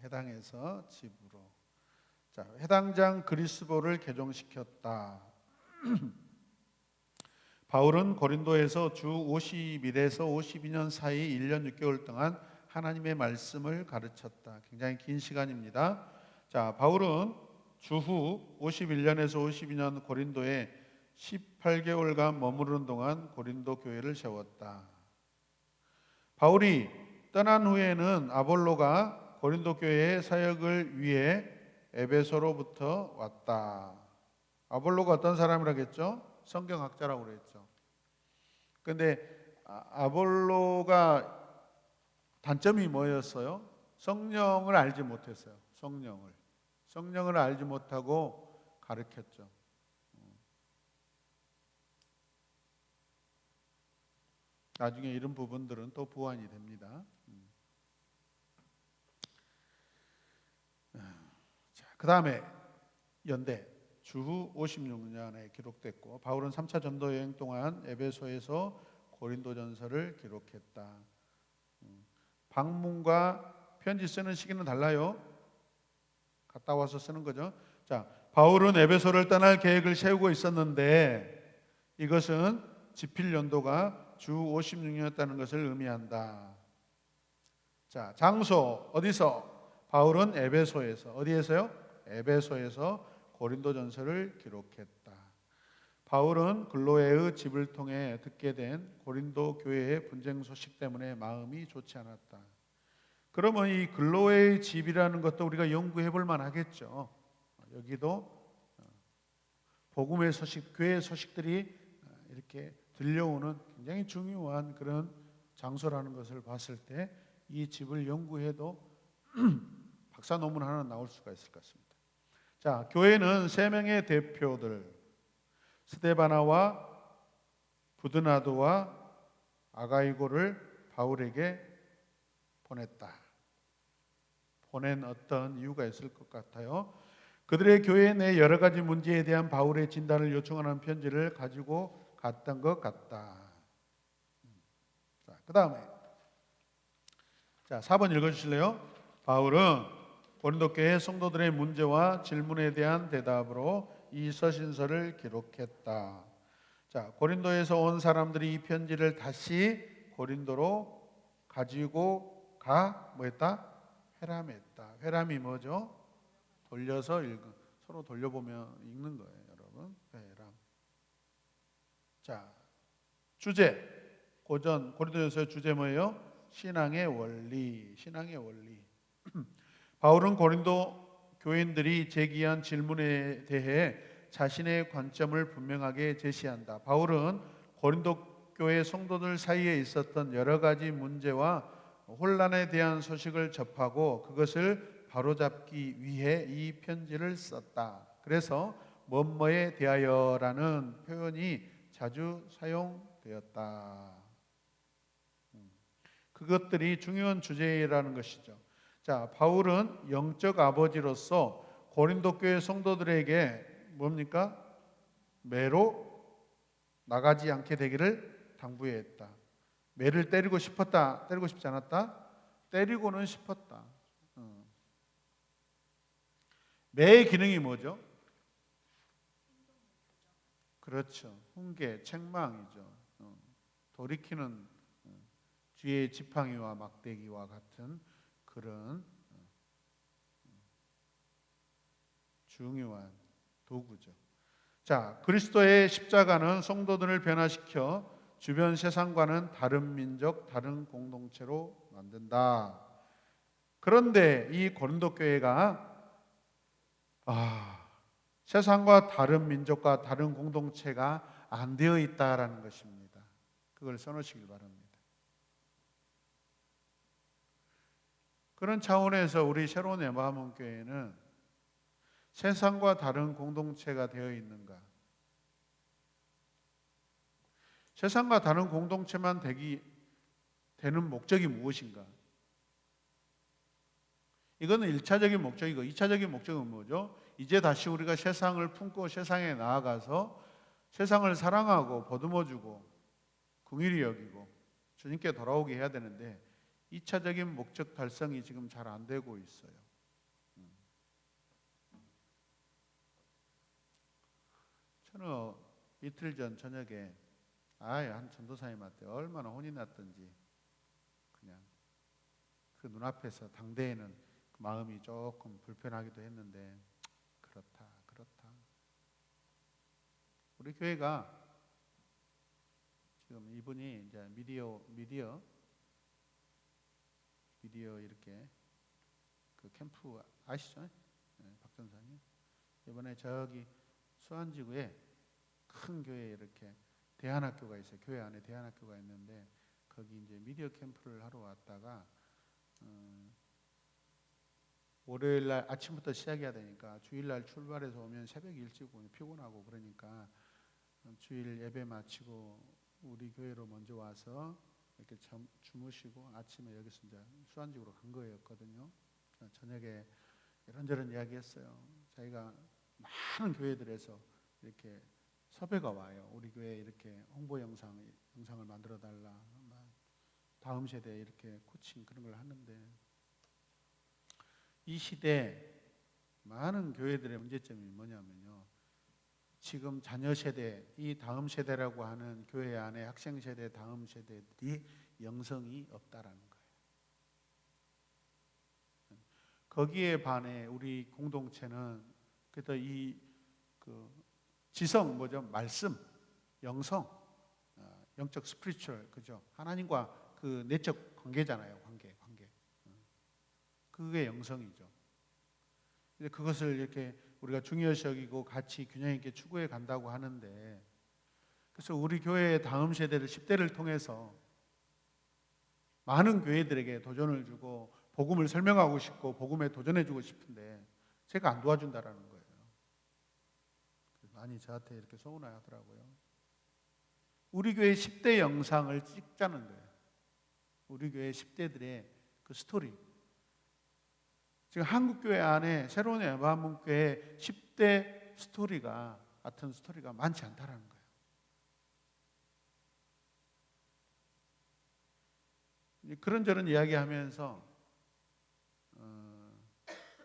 회당에서 집으로. 자, 회당장 그리스보를 개종시켰다. 바울은 고린도에서 주 50일에서 52년 사이 1년 6개월 동안 하나님의 말씀을 가르쳤다. 굉장히 긴 시간입니다. 자, 바울은 주후 51년에서 52년 고린도에 18개월간 머무르는 동안 고린도 교회를 세웠다. 바울이 떠난 후에는 아볼로가 고린도 교회의 사역을 위해 에베소로부터 왔다. 아볼로가 어떤 사람이라고 했죠? 성경학자라고 그랬죠. 그런데 아볼로가 단점이 뭐였어요? 성령을 알지 못했어요. 성령을 알지 못하고 가르쳤죠. 나중에 이런 부분들은 또 보완이 됩니다. 자, 그 다음에 연대 주후 56년에 기록됐고, 바울은 3차 전도 여행 동안 에베소에서 고린도전서를 기록했다. 방문과 편지 쓰는 시기는 달라요. 갔다 와서 쓰는 거죠. 자, 바울은 에베소를 떠날 계획을 세우고 있었는데 이것은 지필 연도가 주 56년이었다는 것을 의미한다. 자, 장소 어디서? 바울은 에베소에서. 어디에서요? 에베소에서 고린도전서를 기록했다. 바울은 글로에의 집을 통해 듣게 된 고린도 교회의 분쟁 소식 때문에 마음이 좋지 않았다. 그러면 이 글로에의 집이라는 것도 우리가 연구해 볼 만하겠죠. 여기도 복음의 소식, 교회의 소식들이 이렇게 들려오는 굉장히 중요한 그런 장소라는 것을 봤을 때 이 집을 연구해도 박사 논문 하나 나올 수가 있을 것 같습니다. 자, 교회는 세 명의 대표들, 스데바나와 부드나도와 아가이고를 바울에게 보냈다. 보낸 어떤 이유가 있을 것 같아요. 그들의 교회 내 여러 가지 문제에 대한 바울의 진단을 요청하는 편지를 가지고 갔던 것 같다. 자, 그 다음에 4번 읽어주실래요? 바울은 고린도 교회 성도들의 문제와 질문에 대한 대답으로 이 서신서를 기록했다. 자, 고린도에서 온 사람들이 이 편지를 다시 고린도로 가지고 뭐했다? 회람했다. 회람이 뭐죠? 돌려서 서로 돌려보면 읽는 거예요, 여러분. 회람. 자, 주제. 고린도에서의 주제 뭐예요? 신앙의 원리. 신앙의 원리. 바울은 고린도 교인들이 제기한 질문에 대해 자신의 관점을 분명하게 제시한다. 바울은 고린도 교회 성도들 사이에 있었던 여러 가지 문제와 혼란에 대한 소식을 접하고 그것을 바로잡기 위해 이 편지를 썼다. 그래서 뭐뭐에 대하여라는 표현이 자주 사용되었다. 그것들이 중요한 주제라는 것이죠. 자, 바울은 영적 아버지로서 고린도 교회 성도들에게 뭡니까? 매로 나가지 않게 되기를 당부했다. 매를 때리고 싶었다. 때리고 싶지 않았다. 때리고는 싶었다. 매의 기능이 뭐죠? 그렇죠. 훈계, 책망이죠. 돌이키는 뒤에 지팡이와 막대기와 같은 그런 중요한 도구죠. 자, 그리스도의 십자가는 성도들을 변화시켜 주변 세상과는 다른 민족, 다른 공동체로 만든다. 그런데 이 고린도 교회가 세상과 다른 민족과 다른 공동체가 안 되어 있다라는 것입니다. 그걸 써놓으시길 바랍니다. 그런 차원에서 우리 새로운 에마함원 교회는 세상과 다른 공동체가 되어 있는가? 세상과 다른 공동체만 되는 목적이 무엇인가? 이거는 1차적인 목적이고 2차적인 목적은 뭐죠? 이제 다시 우리가 세상을 품고 세상에 나아가서 세상을 사랑하고 보듬어주고 긍휼히 여기고 주님께 돌아오게 해야 되는데 2차적인 목적 달성이 지금 잘 안 되고 있어요. 저는 이틀 전 저녁에 한 전도사님한테 얼마나 혼이 났던지 그냥 그 눈앞에서 당대에는 그 마음이 조금 불편하기도 했는데 그렇다. 우리 교회가 지금 이분이 이제 미디어 이렇게 그 캠프 아시죠? 네, 박 전사님. 이번에 저기 수안지구에 큰 교회에 이렇게 대안학교가 있어요. 교회 안에 대안학교가 있는데 거기 이제 미디어 캠프를 하러 왔다가 월요일 날 아침부터 시작해야 되니까 주일 날 출발해서 오면 새벽 일찍 오면 피곤하고 그러니까 주일 예배 마치고 우리 교회로 먼저 와서 이렇게 주무시고 아침에 여기서 이제 수안지구로 간 거였거든요. 저녁에 이런저런 이야기했어요. 자기가 많은 교회들에서 이렇게 섭외가 와요. 우리 교회 이렇게 홍보 영상을 만들어 달라. 다음 세대에 이렇게 코칭 그런 걸 하는데 이 시대 많은 교회들의 문제점이 뭐냐면요. 지금 자녀 세대, 이 다음 세대라고 하는 교회 안에 학생 세대, 다음 세대들이 영성이 없다라는 거예요. 거기에 반해 우리 공동체는 그래도 지성 뭐죠? 말씀, 영성, 영적 스피리추얼, 그죠? 하나님과 그 내적 관계잖아요. 관계. 그게 영성이죠. 근데 그것을 이렇게 우리가 중요시 여기고 같이 균형 있게 추구해 간다고 하는데, 그래서 우리 교회의 다음 세대를 10대를 통해서 많은 교회들에게 도전을 주고 복음을 설명하고 싶고 복음에 도전해 주고 싶은데 제가 안 도와준다라는 거예요. 많이 저한테 이렇게 서운해하더라고요. 우리 교회 10대 영상을 찍자는 거예요. 우리 교회 10대들의 그 스토리. 지금 한국교회 안에 새로운 에반문교회 10대 스토리가 같은 스토리가 많지 않다라는 거예요. 그런저런 이야기하면서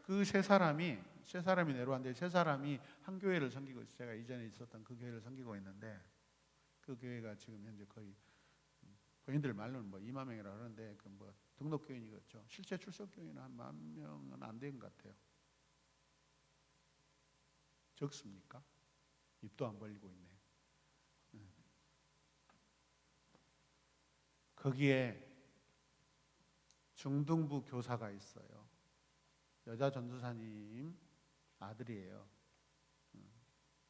그 세 사람이 내려왔는데 세 사람이 한 교회를 섬기고 있어요. 제가 이전에 있었던 그 교회를 섬기고 있는데 그 교회가 지금 현재 거의 본인들 말로는 뭐 2만 명이라고 하는데 그 뭐 등록 교인이겠죠. 실제 출석 교인은 한 10,000명은 안 된 것 같아요. 적습니까? 입도 안 벌리고 있네. 거기에 중등부 교사가 있어요. 여자 전도사님 아들이에요.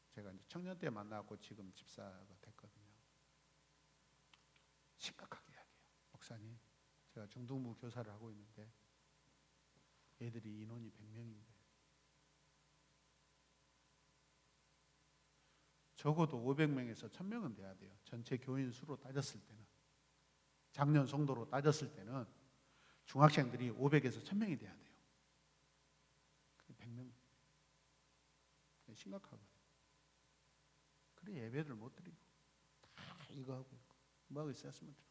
제가 이제 청년 때 만나고 지금 집사가 됐거든요. 심각하게 이야기해요. 목사님, 제가 중등부 교사를 하고 있는데 애들이 인원이 100명인데 적어도 500명에서 1000명은 돼야 돼요. 전체 교인 수로 따졌을 때는. 작년 송도로 따졌을 때는 중학생들이 500에서 1000명이 돼야 돼요. 100명. 심각하거든요. 그래 예배를 못 드리고 다 이거 하고 있고 뭐하고 있었으면 들어.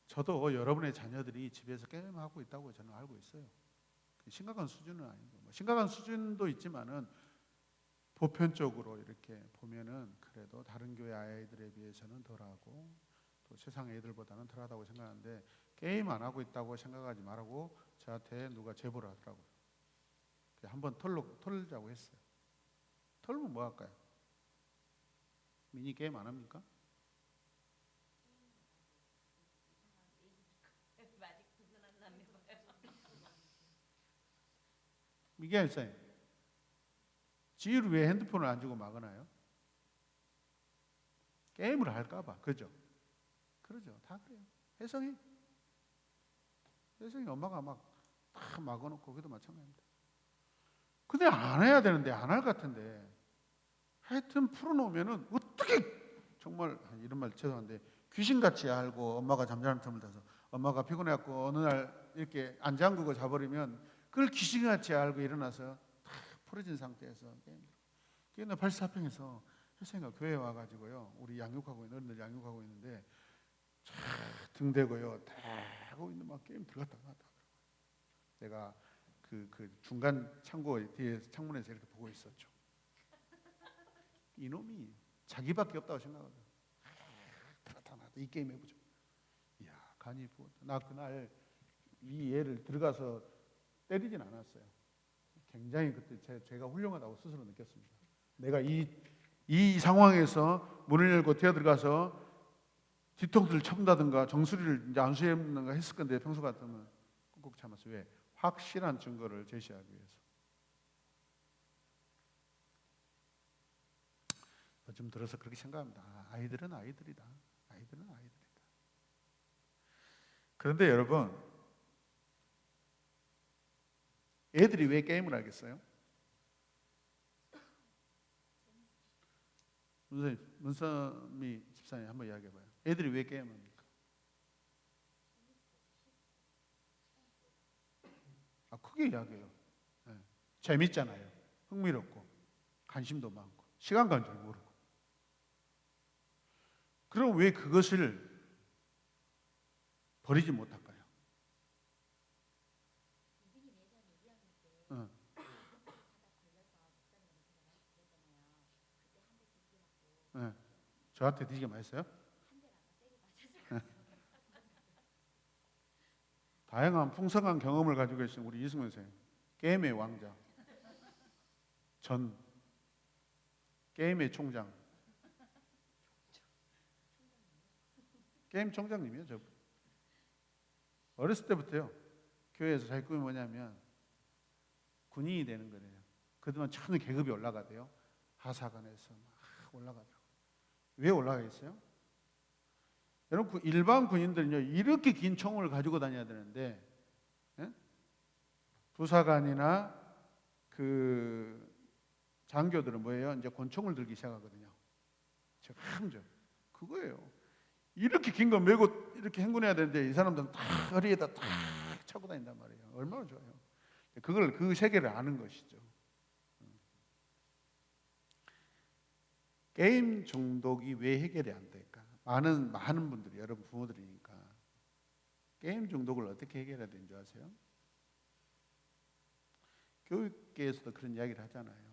저도 여러분의 자녀들이 집에서 게임하고 있다고 저는 알고 있어요. 심각한 수준은 아니고 뭐 심각한 수준도 있지만은 보편적으로 이렇게 보면은 그래도 다른 교회 아이들에 비해서는 덜하고 또 세상 애들보다는 덜하다고 생각하는데 게임 안 하고 있다고 생각하지 말라고 저한테 누가 제보를 하더라고요. 한번 털자고 했어요. 털면 뭐 할까요? 미니 게임 안 합니까? 이게 있어요. 지휘를 왜 핸드폰을 안 주고 막으나요? 게임을 할까봐. 그죠? 그러죠. 다 그래요. 혜성이 엄마가 막 다 막아놓고 그래도 마찬가지입니다. 근데 안 해야 되는데 안 할 것 같은데 하여튼 풀어놓으면은 어떻게 정말 이런 말 죄송한데 귀신같이 알고 엄마가 잠자는 틈을 타서 엄마가 피곤해갖고 어느 날 이렇게 안 잠그고 자버리면 그걸 귀신같이 알고 일어나서 다 풀어진 상태에서 게임을 84평에서 혜성이가 교회에 와가지고요 우리 양육하고 있는 어른들 양육하고 있는데 등 대고요 다 하고 있는 막 게임 들어갔다 나왔다 내가 그 중간 창고 뒤에 창문에서 이렇게 보고 있었죠. 이놈이 자기밖에 없다고 생각하거든. 들어갔다 나왔다 이 게임 해보자. 이야 간이 부었다. 나 그날 이 애를 들어가서 때리진 않았어요. 굉장히 그때 제가 훌륭하다고 스스로 느꼈습니다. 내가 이 상황에서 문을 열고 뛰어 들어가서 뒤통수를 쳐본다든가 정수리를 이제 안수해본다든가 했을 건데 평소 같으면 꾹꾹 참았어요. 왜? 확실한 증거를 제시하기 위해서. 요즘 들어서 그렇게 생각합니다. 아이들은 아이들이다. 아이들은 아이들이다. 그런데 여러분, 애들이 왜 게임을 하겠어요? 문선미 집사님 한번 이야기해봐요. 애들이 왜 게임합니까? 크게 이야기해요. 네. 재밌잖아요. 흥미롭고 관심도 많고 시간 가는 줄 모르고. 그럼 왜 그것을 버리지 못할까요? 네. 저한테 뒤지게 맞았어요? 다양한 풍성한 경험을 가지고 계신 우리 이승훈 선생님. 게임의 왕자, 전 게임의 총장, 게임 총장님이에요. 저 어렸을 때부터요. 교회에서 자기 꿈이 뭐냐면 군인이 되는 거래요. 그동안 천 계급이 올라가대요. 하사관에서 막 올라가더라고요. 왜 올라가겠어요? 여러분, 일반 군인들은요 이렇게 긴 총을 가지고 다녀야 되는데, 예? 부사관이나 그 장교들은 뭐예요? 이제 권총을 들기 시작하거든요. 함정 그거예요. 이렇게 긴 거 메고 이렇게 행군해야 되는데 이 사람들은 다 허리에다 딱 차고 다닌단 말이에요. 얼마나 좋아요. 그걸 그 세계를 아는 것이죠. 게임 중독이 왜 해결이 안 될까? 많은 분들이, 여러분 부모들이니까 게임 중독을 어떻게 해결해야 되는지 아세요? 교육계에서도 그런 이야기를 하잖아요.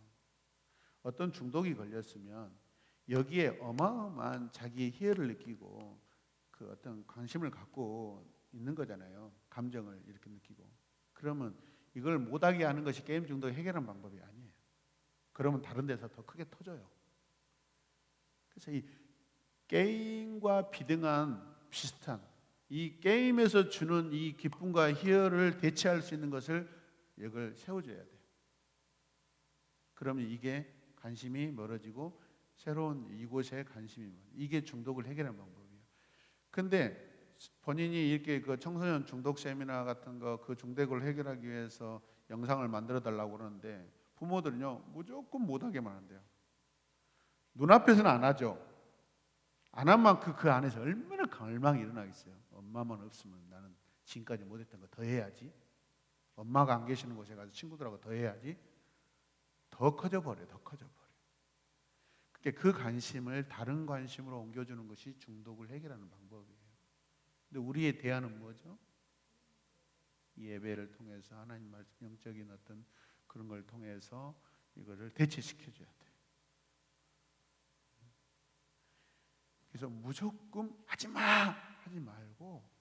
어떤 중독이 걸렸으면 여기에 어마어마한 자기의 희열을 느끼고 그 어떤 관심을 갖고 있는 거잖아요. 감정을 이렇게 느끼고. 그러면 이걸 못하게 하는 것이 게임 중독을 해결하는 방법이 아니에요. 그러면 다른 데서 더 크게 터져요. 그래서 이 게임과 비슷한 이 게임에서 주는 이 기쁨과 희열을 대체할 수 있는 것을 이걸 세워줘야 돼요. 그러면 이게 관심이 멀어지고 새로운 이곳에 관심이 이게 중독을 해결하는 방법이에요. 근데 본인이 이렇게 그 청소년 중독 세미나 같은 거 그 중독을 해결하기 위해서 영상을 만들어 달라고 그러는데 부모들은요 무조건 못하게만 한대요. 눈앞에서는 안 하죠. 안 한 만큼 그 안에서 얼마나 갈망이 일어나겠어요. 엄마만 없으면 나는 지금까지 못했던 거 더 해야지. 엄마가 안 계시는 곳에 가서 친구들하고 더 해야지. 더 커져 버려. 그러니까 그 관심을 다른 관심으로 옮겨주는 것이 중독을 해결하는 방법이에요. 근데 우리의 대안은 뭐죠? 예배를 통해서 하나님 말씀, 영적인 어떤 그런 걸 통해서 이거를 대체시켜줘야 돼요. 그래서 무조건 하지 말고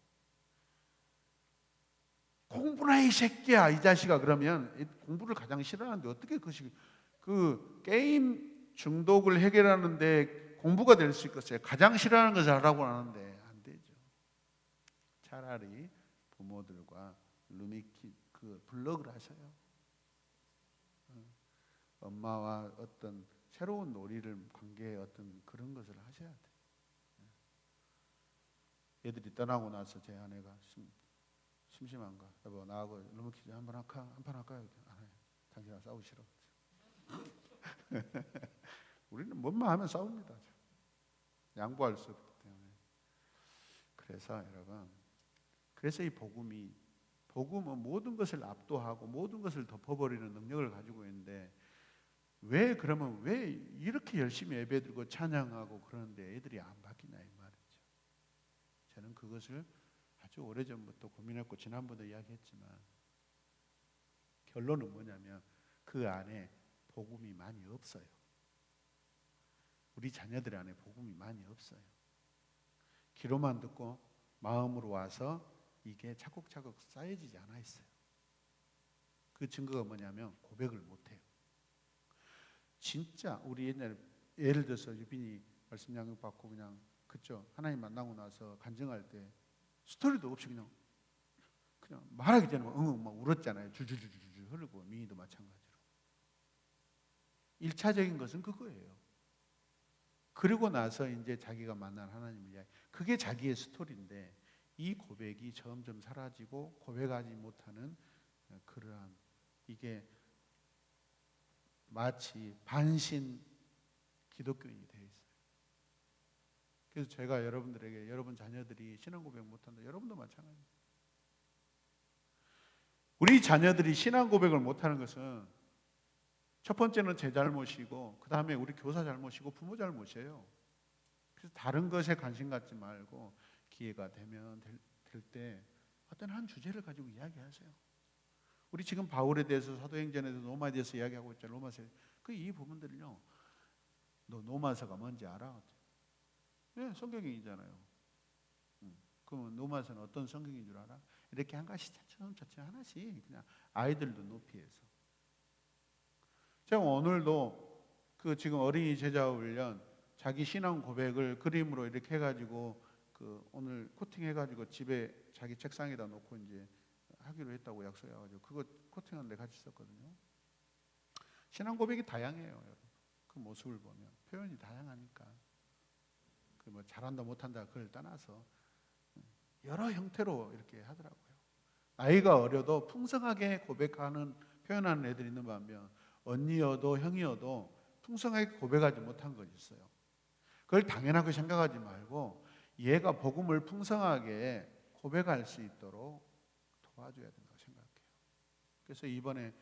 공부나 해, 이 새끼야, 이 자식아. 그러면 공부를 가장 싫어하는데 어떻게 그 게임 중독을 해결하는데 공부가 될 수 있겠어요? 가장 싫어하는 것을 하라고 하는데 안 되죠. 차라리 부모들과 그 블로그를 하셔요. 엄마와 어떤 새로운 놀이를 관계의 어떤 그런 것을 하셔야 돼요. 애들이 떠나고 나서 제 아내가 심심한가? 여보 나하고 룸키즈 한판 할까? 안 해요. 당신하고 싸우기 싫어. 우리는 뭔만 하면 싸웁니다. 양보할 수 없기 때문에. 그래서 여러분, 그래서 이 복음은 모든 것을 압도하고 모든 것을 덮어버리는 능력을 가지고 있는데 왜 이렇게 열심히 예배드리고 찬양하고 그러는데 애들이 안 바뀌나 이 말이죠. 저는 그것을 아주 오래전부터 고민했고 지난번도 이야기했지만 결론은 뭐냐면 그 안에 복음이 많이 없어요. 우리 자녀들 안에 복음이 많이 없어요. 귀로만 듣고 마음으로 와서 이게 차곡차곡 쌓여지지 않아 있어요. 그 증거가 뭐냐면 고백을 못해요. 진짜 우리 옛날에 예를 들어서 유빈이 말씀 양육 받고 그냥 그쵸 하나님 만나고 나서 간증할 때 스토리도 없이 그냥 말하기 전에 막 울었잖아요. 줄줄줄 흐르고 민희도 마찬가지로. 1차적인 것은 그거예요. 그리고 나서 이제 자기가 만난 하나님을 이야기. 그게 자기의 스토리인데 이 고백이 점점 사라지고 고백하지 못하는 그러한 이게 마치 반신 기독교인이 되어 있어요. 그래서 제가 여러분들에게 여러분 자녀들이 신앙 고백 못한다. 여러분도 마찬가지예요. 우리 자녀들이 신앙 고백을 못하는 것은 첫 번째는 제 잘못이고 그 다음에 우리 교사 잘못이고 부모 잘못이에요. 그래서 다른 것에 관심 갖지 말고 기회가 되면 될 때 어떤 한 주제를 가지고 이야기하세요. 우리 지금 바울에 대해서 사도행전에서 로마에 대해서 이야기하고 있잖아요. 로마서 이 부분들은요. 너 로마서가 뭔지 알아? 네, 성경이잖아요. 그러면 노마서는 어떤 성경인 줄 알아? 이렇게 한 가지 차츰차츰 하나씩 그냥 아이들도 높이해서. 제가 오늘도 그 지금 어린이 제자 훈련 자기 신앙 고백을 그림으로 이렇게 해가지고 그 오늘 코팅해가지고 집에 자기 책상에다 놓고 이제 하기로 했다고 약속해가지고 그거 코팅하는데 같이 썼거든요. 신앙 고백이 다양해요, 여러분. 그 모습을 보면 표현이 다양하니까 그 뭐 잘한다 못한다 그걸 떠나서 여러 형태로 이렇게 하더라고요. 나이가 어려도 풍성하게 고백하는 표현하는 애들이 있는 반면 언니여도 형이어도 풍성하게 고백하지 못한 것이 있어요. 그걸 당연하게 생각하지 말고 얘가 복음을 풍성하게 고백할 수 있도록 도와줘야 된다고 생각해요. 그래서 이번에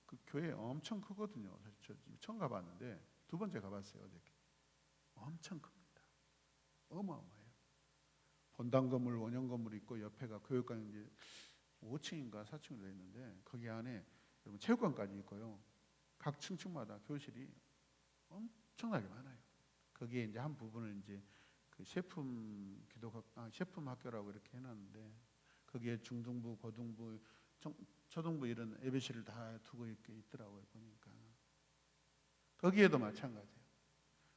그 교회 엄청 크거든요. 저 처음 가봤는데 두 번째 가봤어요. 어저께. 엄청 큽니다. 어마어마해요. 본당 건물, 원형 건물이 있고 옆에가 교육관이 이제 5층인가 4층으로 되어 있는데 거기 안에 여러분 체육관까지 있고요. 각 층층마다 교실이 엄청나게 많아요. 거기에 이제 한 부분을 이제 그 셰품 셰품 학교라고 이렇게 해놨는데 거기에 중등부, 고등부, 초등부 이런 예배실을 다 두고 있더라고요. 보니까 거기에도 마찬가지예요.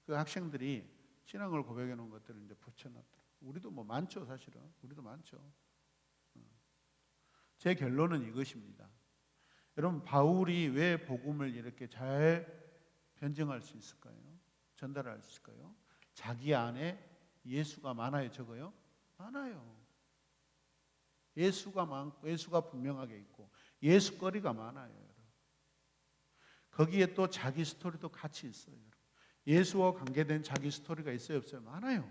그 학생들이 신앙을 고백해 놓은 것들을 이제 붙여놨더라고요. 우리도 뭐 많죠, 사실은. 우리도 많죠. 제 결론은 이것입니다. 여러분, 바울이 왜 복음을 이렇게 잘 변증할 수 있을까요? 전달할 수 있을까요? 자기 안에 예수가 많아요, 적어요? 많아요. 예수가 많고, 예수가 분명하게 있고, 예수거리가 많아요, 여러분. 거기에 또 자기 스토리도 같이 있어요, 여러분. 예수와 관계된 자기 스토리가 있어요, 없어요? 많아요.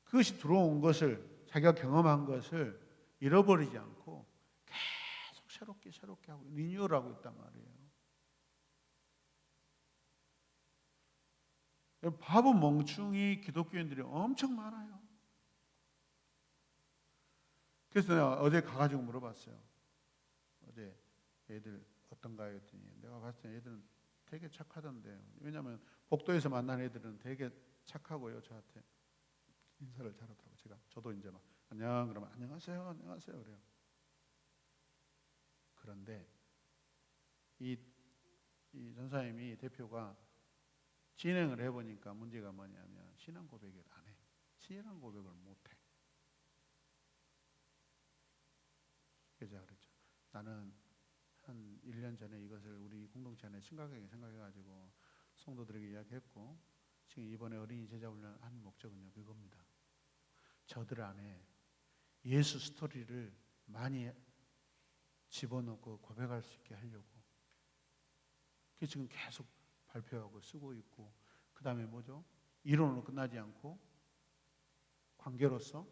그것이 들어온 것을, 자기가 경험한 것을 잃어버리지 않고 계속 새롭게 하고 리뉴얼하고 있단 말이에요. 바보 멍충이 기독교인들이 엄청 많아요. 그래서 내가 어제 가가지고 물어봤어요. 어제 애들 어떤가요? 했더니 내가 봤을 때 애들은 되게 착하던데. 왜냐하면 복도에서 만난 애들은 되게 착하고요. 저한테 인사를 잘하더라고요. 저도 이제 막 안녕 그러면 안녕하세요 그래요. 그런데 이 전사님이 대표가 진행을 해보니까 문제가 뭐냐면 신앙 고백을 안 해. 신앙 고백을 못 해. 그래서 제가 그랬죠. 나는 한 1년 전에 이것을 우리 공동체 안에 심각하게 생각해가지고 성도들에게 이야기했고 지금 이번에 어린이 제자 훈련 한 목적은요 그겁니다. 저들 안에 예수 스토리를 많이 집어넣고 고백할 수 있게 하려고. 그게 지금 계속 발표하고 쓰고 있고 그 다음에 뭐죠? 이론으로 끝나지 않고 관계로서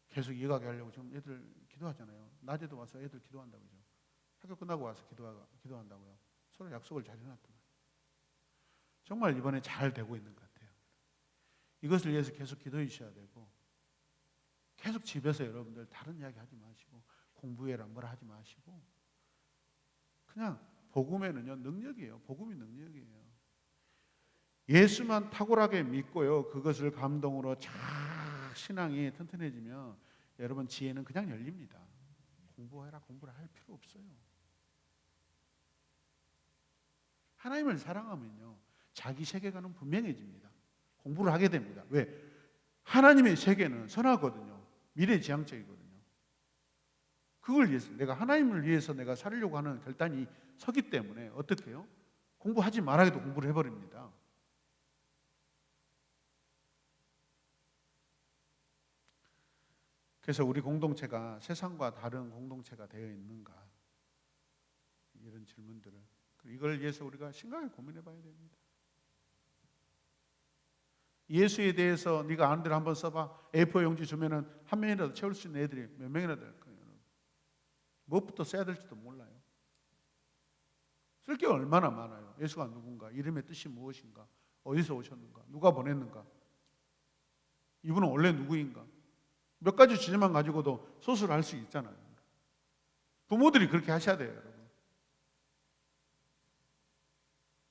계속 이어가게 하려고 지금 애들 기도하잖아요. 낮에도 와서 애들 기도한다고 그죠? 학교 끝나고 와서 기도한다고요. 서로 약속을 잘 해놨단 말이에요. 정말 이번에 잘 되고 있는 것 같아요. 이것을 위해서 계속 기도해 주셔야 되고 계속 집에서 여러분들 다른 이야기 하지 마시고 공부해라 뭐라 하지 마시고 그냥 복음에는요 능력이에요. 복음이 능력이에요. 예수만 탁월하게 믿고요 그것을 감동으로 신앙이 튼튼해지면 여러분 지혜는 그냥 열립니다. 공부를 할 필요 없어요. 하나님을 사랑하면요 자기 세계관은 분명해집니다. 공부를 하게 됩니다. 왜? 하나님의 세계는 선하거든요. 미래지향적이거든요. 그걸 위해서 내가 하나님을 위해서 내가 살려고 하는 결단이 서기 때문에 어떻게 해요? 공부하지 말아야 해도 공부를 해버립니다. 그래서 우리 공동체가 세상과 다른 공동체가 되어 있는가 이런 질문들을 이걸 위해서 우리가 심각하게 고민해 봐야 됩니다. 예수에 대해서 네가 아는 대로 한번 써봐. A4 용지 주면은 한 명이라도 채울 수 있는 애들이 몇 명이나 될 거예요. 무엇부터 써야 될지도 몰라요. 쓸 게 얼마나 많아요. 예수가 누군가, 이름의 뜻이 무엇인가, 어디서 오셨는가, 누가 보냈는가, 이분은 원래 누구인가. 몇 가지 주제만 가지고도 소설을 할 수 있잖아요. 부모들이 그렇게 하셔야 돼요, 여러분.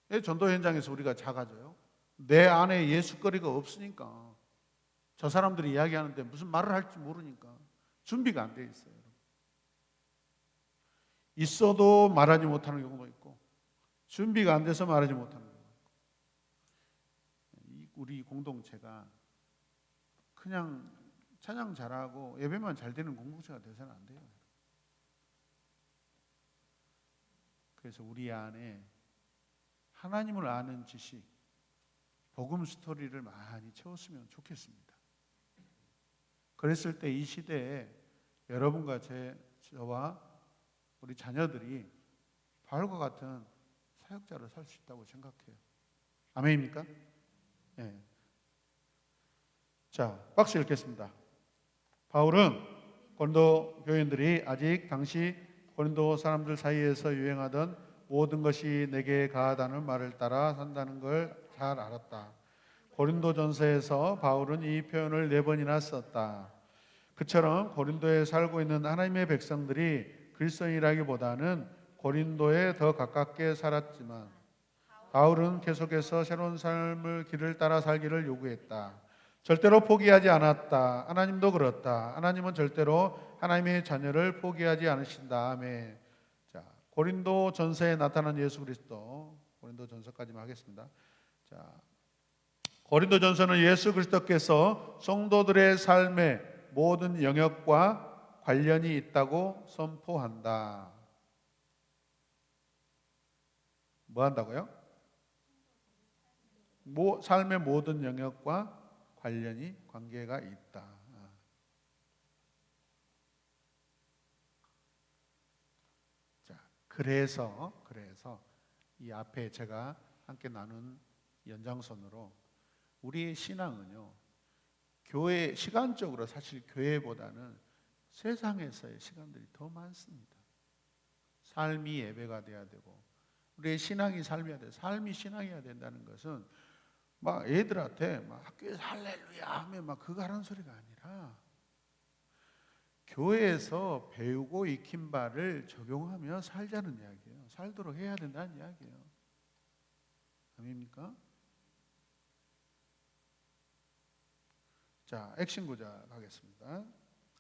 왜 전도 현장에서 우리가 작아져요? 내 안에 예수거리가 없으니까. 저 사람들이 이야기하는데 무슨 말을 할지 모르니까 준비가 안 돼 있어요. 있어도 말하지 못하는 경우도 있고 준비가 안 돼서 말하지 못하는 경우도 있고, 우리 공동체가 그냥 찬양 잘하고 예배만 잘 되는 공동체가 돼서는 안 돼요. 그래서 우리 안에 하나님을 아는 지식, 복음 스토리를 많이 채웠으면 좋겠습니다. 그랬을 때 이 시대에 여러분과 저와 우리 자녀들이 바울과 같은 사역자로 살 수 있다고 생각해요. 아멘입니까? 네. 자, 박스 읽겠습니다. 바울은 고린도 교인들이 아직 당시 고린도 사람들 사이에서 유행하던 모든 것이 내게 가하다는 말을 따라 산다는 걸 잘 알았다. 고린도전서에서 바울은 이 표현을 4번이나 썼다. 그처럼 고린도에 살고 있는 하나님의 백성들이 그리스도인이라기보다는 고린도에 더 가깝게 살았지만 바울은 계속해서 새로운 삶을 길을 따라 살기를 요구했다. 절대로 포기하지 않았다. 하나님도 그렇다. 하나님은 절대로 하나님의 자녀를 포기하지 않으신다. 아멘. 자, 고린도전서에 나타난 예수 그리스도, 고린도전서까지만 하겠습니다. 자, 고린도전서는 예수 그리스도께서 성도들의 삶의 모든 영역과 관련이 있다고 선포한다. 뭐 한다고요? 삶의 모든 영역과 관계가 있다. 자, 그래서 이 앞에 제가 함께 나눈 연장선으로 우리의 신앙은요, 교회 시간적으로 사실 교회보다는 세상에서의 시간들이 더 많습니다. 삶이 예배가 돼야 되고 우리의 신앙이 삶이어야 돼. 삶이 신앙이어야 된다는 것은 막 애들한테 막 학교에서 할렐루야 하면 막 그거 하는 소리가 아니라 교회에서 배우고 익힌 바를 적용하며 살자는 이야기예요. 살도록 해야 된다는 이야기예요. 아닙니까? 자, 액션 구절 가겠습니다.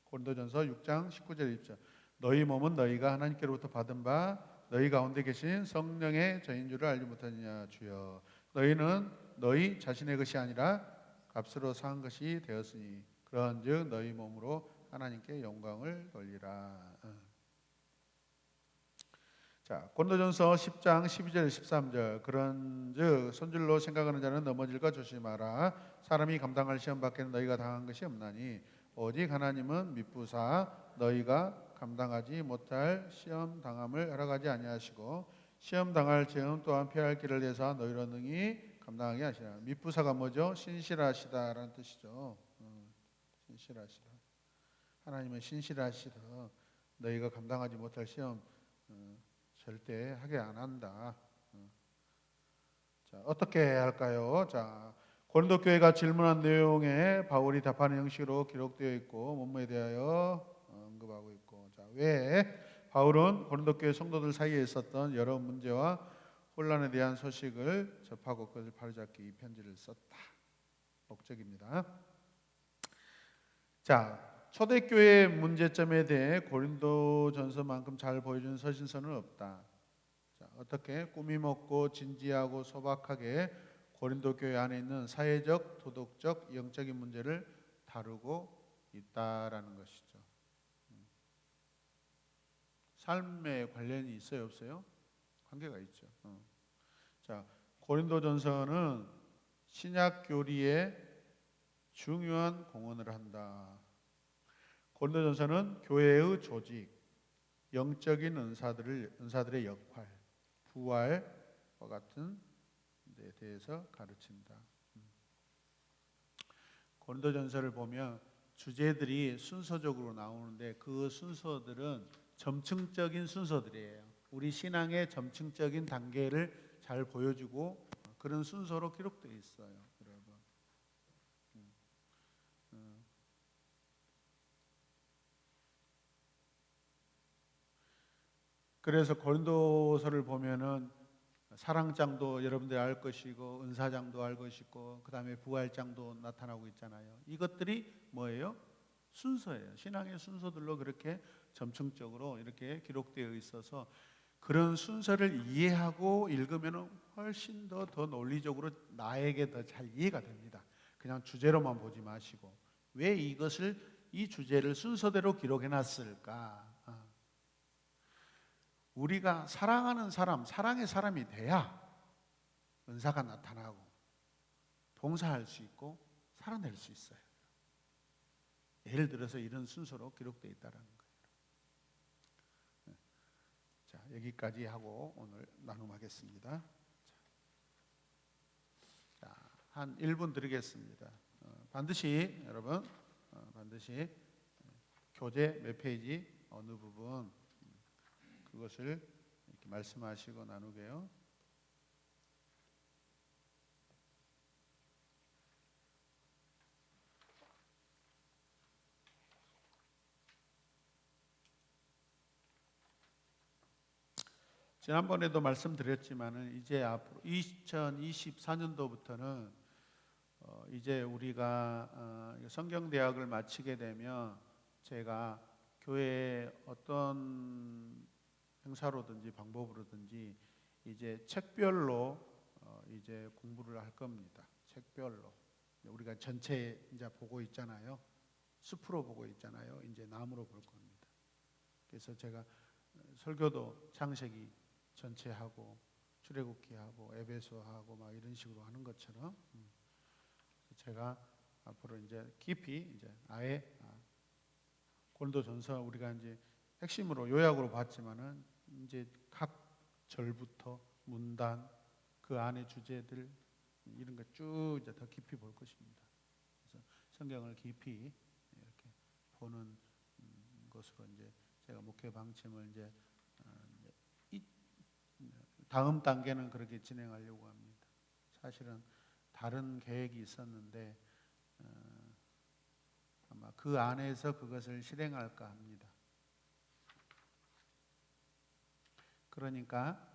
고린도전서 6장 19절 20절. 너희 몸은 너희가 하나님께로부터 받은 바 너희 가운데 계신 성령의 저인 줄을 알지 못하느냐 주여. 너희는 너희 자신의 것이 아니라 값으로 산 것이 되었으니 그런즉 너희 몸으로 하나님께 영광을 돌리라. 자, 고린도전서 10장 12절 13절. 그런즉 손줄로 생각하는 자는 넘어질까 조심하라. 사람이 감당할 시험 밖에는 너희가 당한 것이 없나니 오직 하나님은 미쁘사 너희가 감당하지 못할 시험 당함을 허락하지 아니하시고 시험 당할 죄음 또한 피할 길을 내사 너희로 능히 감당하게 하시라. 미쁘사가 뭐죠? 신실하시다라는 뜻이죠. 신실하시다. 하나님은 신실하시다. 너희가 감당하지 못할 시험 절대 하게 안 한다. 자, 어떻게 해야 할까요? 자, 고린도 교회가 질문한 내용에 바울이 답하는 형식으로 기록되어 있고 문무에 대하여 언급하고 있고. 자, 왜 바울은 고린도 교회 성도들 사이에 있었던 여러 문제와 혼란에 대한 소식을 접하고 그것을 바로잡기 이 편지를 썼다. 목적입니다. 자, 초대교회의 문제점에 대해 고린도전서만큼 잘 보여준 서신서는 없다. 자, 어떻게 꾸밈없고 진지하고 소박하게 고린도 교회 안에 있는 사회적, 도덕적, 영적인 문제를 다루고 있다라는 것이죠. 삶에 관련이 있어요, 없어요? 관계가 있죠. 자, 고린도전서는 신약 교리에 중요한 공헌을 한다. 고린도전서는 교회의 조직, 영적인 은사들의 역할, 부활과 같은 데 대해서 가르친다. 고린도전서를 보면 주제들이 순서적으로 나오는데 그 순서들은 점층적인 순서들이에요. 우리 신앙의 점층적인 단계를 잘 보여주고 그런 순서로 기록되어 있어요, 여러분. 그래서 고린도서를 보면은 사랑장도 여러분들이 알 것이고 은사장도 알 것이고 그다음에 부활장도 나타나고 있잖아요. 이것들이 뭐예요? 순서예요. 신앙의 순서들로 그렇게 점층적으로 이렇게 기록되어 있어서 그런 순서를 이해하고 읽으면 훨씬 더 논리적으로 나에게 더 잘 이해가 됩니다. 그냥 주제로만 보지 마시고 왜 이 주제를 순서대로 기록해 놨을까? 우리가 사랑하는 사람, 사랑의 사람이 돼야 은사가 나타나고 봉사할 수 있고 살아낼 수 있어요. 예를 들어서 이런 순서로 기록되어 있다는 거예요. 자, 여기까지 하고 오늘 나눔하겠습니다. 자, 한 1분 드리겠습니다. 반드시 여러분 반드시 교재 몇 페이지 어느 부분 그것을 이렇게 말씀하시고 나누게요. 지난번에도 말씀드렸지만은 이제 앞으로 2024년도부터는 이제 우리가 성경대학을 마치게 되면 제가 교회에 어떤 행사로든지 방법으로든지 이제 책별로 이제 공부를 할 겁니다. 책별로 우리가 전체 이제 보고 있잖아요. 숲으로 보고 있잖아요. 이제 나무로 볼 겁니다. 그래서 제가 설교도 창세기 전체 하고 출애굽기하고 에베소하고 막 이런 식으로 하는 것처럼 제가 앞으로 이제 깊이 이제 아예 고린도전서 우리가 이제 핵심으로 요약으로 봤지만은 이제 각 절부터 문단 그 안의 주제들 이런 거 쭉 이제 더 깊이 볼 것입니다. 그래서 성경을 깊이 이렇게 보는 것으로 이제 제가 목회 방침을 이제 다음 단계는 그렇게 진행하려고 합니다. 사실은 다른 계획이 있었는데 아마 그 안에서 그것을 실행할까 합니다. 그러니까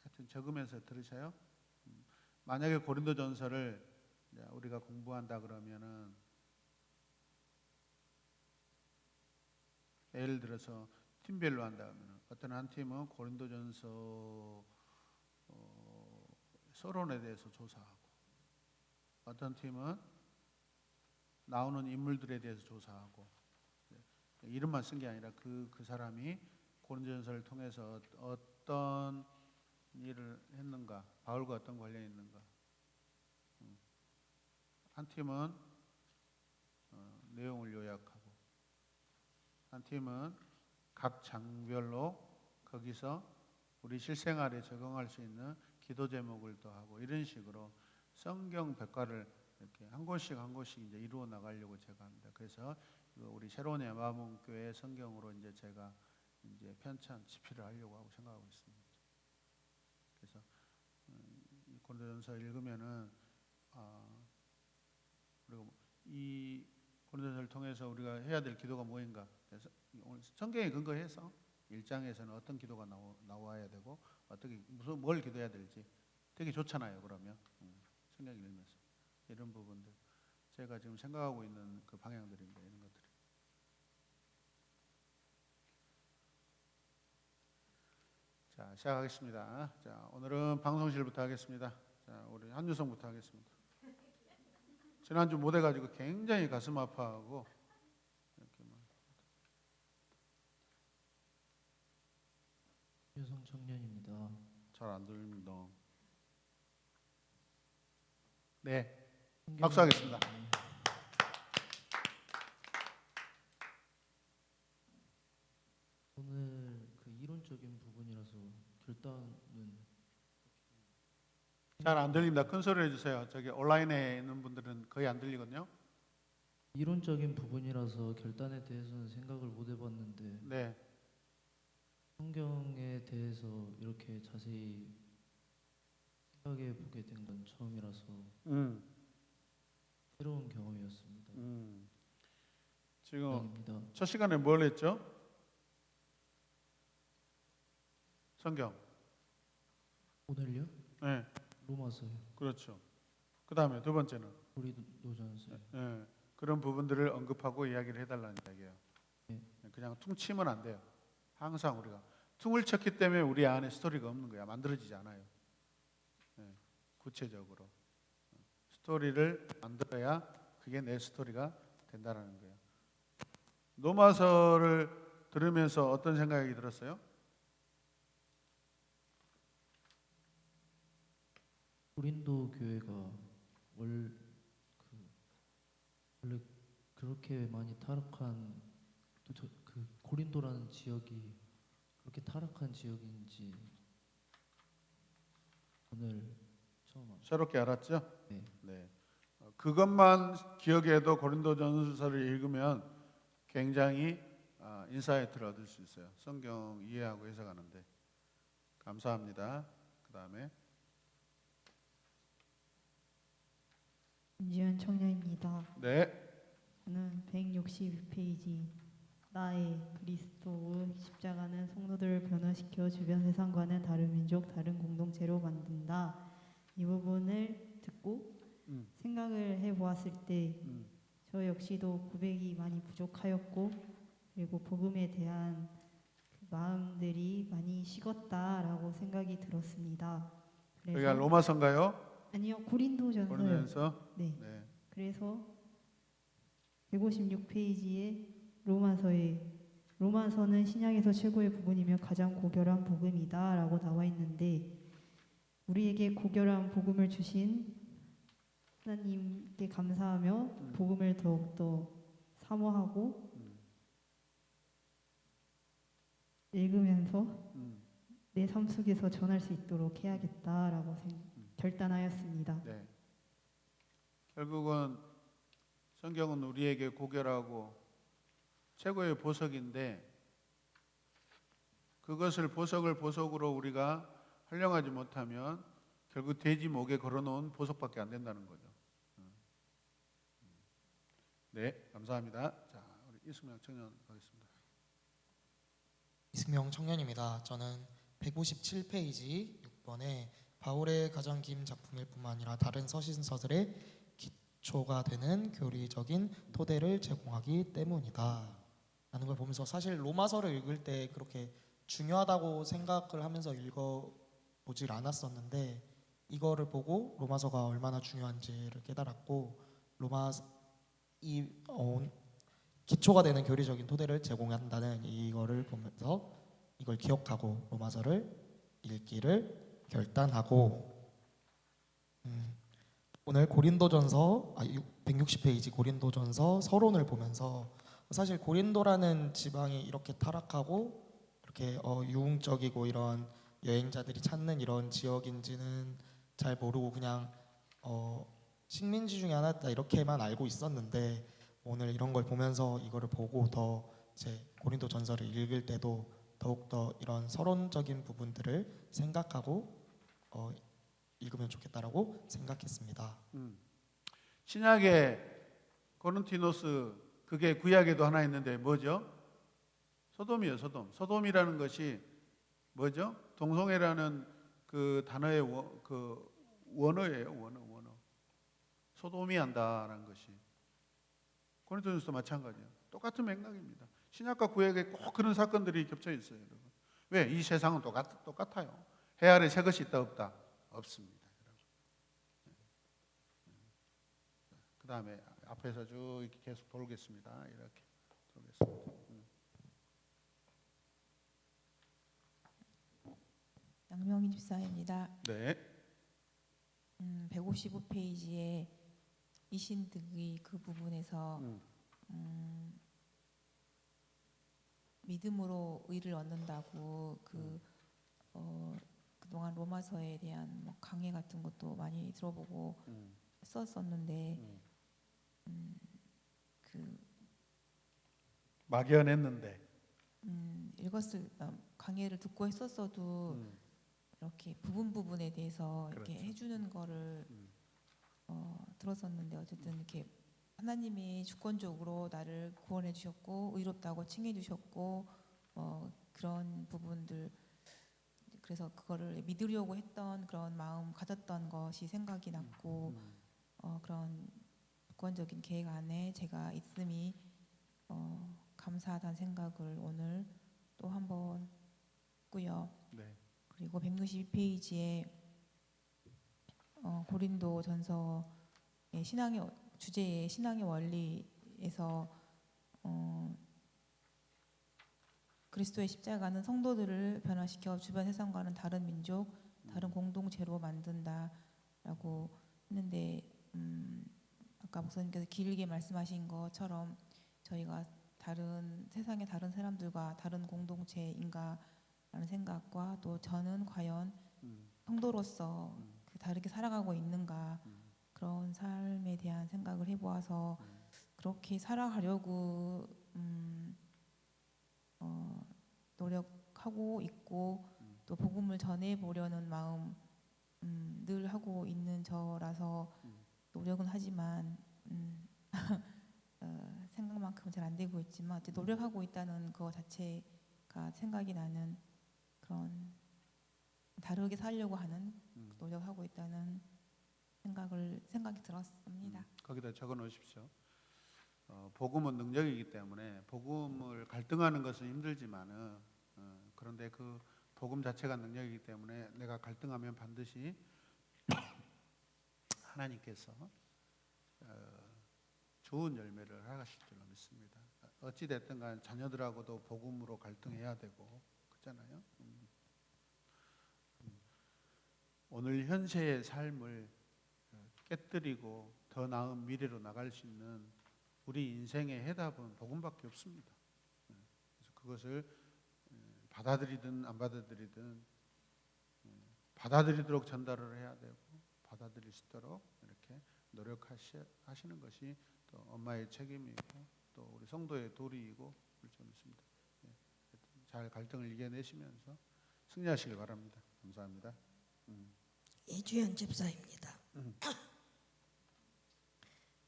하여튼 적으면서 들으셔요. 만약에 고린도전서를 우리가 공부한다 그러면은 예를 들어서 팀별로 한다 그러면 어떤 한 팀은 고린도전서 서론에 대해서 조사하고 어떤 팀은 나오는 인물들에 대해서 조사하고 이름만 쓴 게 아니라 그 사람이 고린도전서를 통해서 어떤 일을 했는가, 바울과 어떤 관련이 있는가. 한 팀은 내용을 요약하고 한 팀은 각 장별로 거기서 우리 실생활에 적용할 수 있는 기도 제목을 또 하고 이런 식으로 성경 백과를 이렇게 한 곳씩 한 곳씩 이제 이루어 나가려고 제가 합니다. 그래서 우리 새로운 야마문교회 성경으로 이제 제가 이제 편찬 집필을 하려고 하고 생각하고 있습니다. 그래서 이 고린도전서 읽으면은 그리고 이 고린도전서를 통해서 우리가 해야 될 기도가 뭐인가? 그래서 오늘 성경에 근거해서 1장에서는 어떤 기도가 나와야 되고 어떻게 뭘 기도해야 될지 되게 좋잖아요. 그러면 성경 읽으면서 이런 부분들 제가 지금 생각하고 있는 그 방향들입니다. 이런 것들이. 자, 시작하겠습니다. 자, 오늘은 방송실부터 하겠습니다. 자, 우리 한유성부터 하겠습니다. 지난주 못 해가지고 굉장히 가슴 아파하고 이렇게 유성 청년입니다. 잘 안 들립니다. 네, 박수하겠습니다. 오늘 그 이론적인 부분이라서 결단은 잘 안 들립니다. 큰 소리 해주세요. 저기 온라인에 있는 분들은 거의 안 들리거든요. 이론적인 부분이라서 결단에 대해서는 생각을 못 해봤는데 네, 성경에 대해서 이렇게 자세히 생각해 보게 된 건 처음이라서 새로운 경험이었습니다. 지금 영입니다. 첫 시간에 뭘 했죠? 성경. 오늘요? 네, 로마서요. 그렇죠. 그 다음에 두 번째는 고린도전서요. 그런 부분들을 언급하고 이야기를 해달라는 이야기예요. 네. 그냥 퉁 치면 안 돼요. 항상 우리가 퉁을 쳤기 때문에 우리 안에 스토리가 없는 거야. 만들어지지 않아요. 구체적으로 스토리를 만들어야 그게 내 스토리가 된다라는 거예요. 로마서를 들으면서 어떤 생각이 들었어요? 고린도 교회가 원래 그렇게 많이 타락한 그 고린도라는 지역이 그렇게 타락한 지역인지 오늘 처음 알았어요. 새롭게 알았죠? 네. 네. 그것만 기억해도 고린도전서를 읽으면 굉장히 인사이트를 얻을 수 있어요. 성경 이해하고 해석하는데. 감사합니다. 그 다음에 김지현 청년입니다. 네, 저는 162페이지 나의 그리스도의 십자가는 성도들을 변화시켜 주변 세상과는 다른 민족, 다른 공동체로 만든다. 이 부분을 듣고 생각을 해보았을 때 저 역시도 고백이 많이 부족하였고 그리고 복음에 대한 그 마음들이 많이 식었다라고 생각이 들었습니다. 여기가 로마서인가요? 아니요, 고린도전서요. 고린도전서? 네. 네. 그래서 156페이지에 로마서는 신약에서 최고의 부분이며 가장 고결한 복음이다라고 나와 있는데 우리에게 고결한 복음을 주신 하나님께 감사하며 복음을 더욱더 사모하고 읽으면서 내 삶 속에서 전할 수 있도록 해야겠다라고 결단하였습니다. 네. 결국은 성경은 우리에게 고결하고 최고의 보석인데 그것을 보석으로 우리가 활용하지 못하면 결국 돼지 목에 걸어놓은 보석밖에 안 된다는 거죠. 네, 감사합니다. 자, 우리 이승명 청년 가겠습니다. 이승명 청년입니다. 저는 157페이지 6번에 바울의 가장 긴 작품일 뿐만 아니라 다른 서신서들의 기초가 되는 교리적인 토대를 제공하기 때문이다 라는 걸 보면서 사실 로마서를 읽을 때 그렇게 중요하다고 생각을 하면서 읽어보질 않았었는데 이거를 보고 로마서가 얼마나 중요한지를 깨달았고 기초가 되는 교리적인 토대를 제공한다는 이거를 보면서 이걸 기억하고 로마서를 읽기를 결단하고 오늘 고린도전서 160페이지 고린도전서 서론을 보면서 사실 고린도라는 지방이 이렇게 타락하고 이렇게 유흥적이고 이런 여행자들이 찾는 이런 지역인지는 잘 모르고 그냥 식민지 중에 하나다 이렇게만 알고 있었는데 오늘 이런 걸 보면서 이거를 보고 더 제 고린도 전서를 읽을 때도 더욱더 이런 서론적인 부분들을 생각하고 읽으면 좋겠다라고 생각했습니다. 신약의 고린티노스 그게 구약에도 하나 있는데 뭐죠? 소돔이에요. 소돔이라는 것이 뭐죠? 동성애라는 그 단어의 원어예요. 원어. 소돔이 한다라는 것이 고린도전서도 마찬가지예요. 똑같은 맥락입니다. 신약과 구약에 꼭 그런 사건들이 겹쳐 있어요, 여러분. 왜? 이 세상은 똑같아요. 해 아래 새 것이 있다 없다? 없습니다, 여러분. 그 다음에 앞에서 쭉 이렇게 계속 돌겠습니다. 이렇게 돌겠습니다. 양명희 집사입니다. 네. 155페이지에 이신득의 그 부분에서 믿음으로 의를 얻는다고 그동안 로마서에 대한 뭐 강해 같은 것도 많이 들어보고 썼었는데 막연했는데 읽었을 강해를 듣고 했었어도 이렇게 부분에 대해서 이렇게 그렇죠. 해주는 거를 들었었는데 어쨌든 이렇게 하나님이 주권적으로 나를 구원해 주셨고 의롭다고 칭해 주셨고 그런 부분들 그래서 그거를 믿으려고 했던 그런 마음 가졌던 것이 생각이 났고 그런 주권적인 계획 안에 제가 있음이 감사하다는 생각을 오늘 또 한번 했고요. 네. 그리고 162페이지에 고린도전서의 신앙의 주제의 신앙의 원리에서 그리스도의 십자가는 성도들을 변화시켜 주변 세상과는 다른 민족, 다른 공동체로 만든다라고 했는데 아까 목사님께서 길게 말씀하신 것처럼 저희가 다른 세상의 다른 사람들과 다른 공동체인가라는 생각과 또 저는 과연 성도로서 그 다르게 살아가고 있는가 그런 삶에 대한 생각을 해보아서 그렇게 살아가려고 노력하고 있고 또 복음을 전해보려는 마음 늘 하고 있는 저라서 노력은 하지만 생각만큼 잘 안 되고 있지만 어쨌든 노력하고 있다는 거 자체가 생각이 나는 그런 다르게 살려고 하는 노력하고 있다는 생각이 들었습니다. 거기다 적어 놓으십시오. 복음은 능력이기 때문에 복음을 갈등하는 것은 힘들지만은 그런데 그 복음 자체가 능력이기 때문에 내가 갈등하면 반드시 하나님께서 좋은 열매를 허락하실 줄로 믿습니다. 어찌 됐든 간 자녀들하고도 복음으로 갈등해야 되고 그렇잖아요. 오늘 현세의 삶을 깨뜨리고 더 나은 미래로 나갈 수 있는 우리 인생의 해답은 복음밖에 없습니다. 그래서 그것을 받아들이든 안 받아들이든 받아들이도록 전달을 해야 되고 받아들일 수 있도록 이렇게 노력하시는 것이 또 엄마의 책임이고 또 우리 성도의 도리이고 그렇죠 믿습니다. 잘 갈등을 이겨내시면서 승리하시길 바랍니다. 감사합니다. 이주연 집사입니다.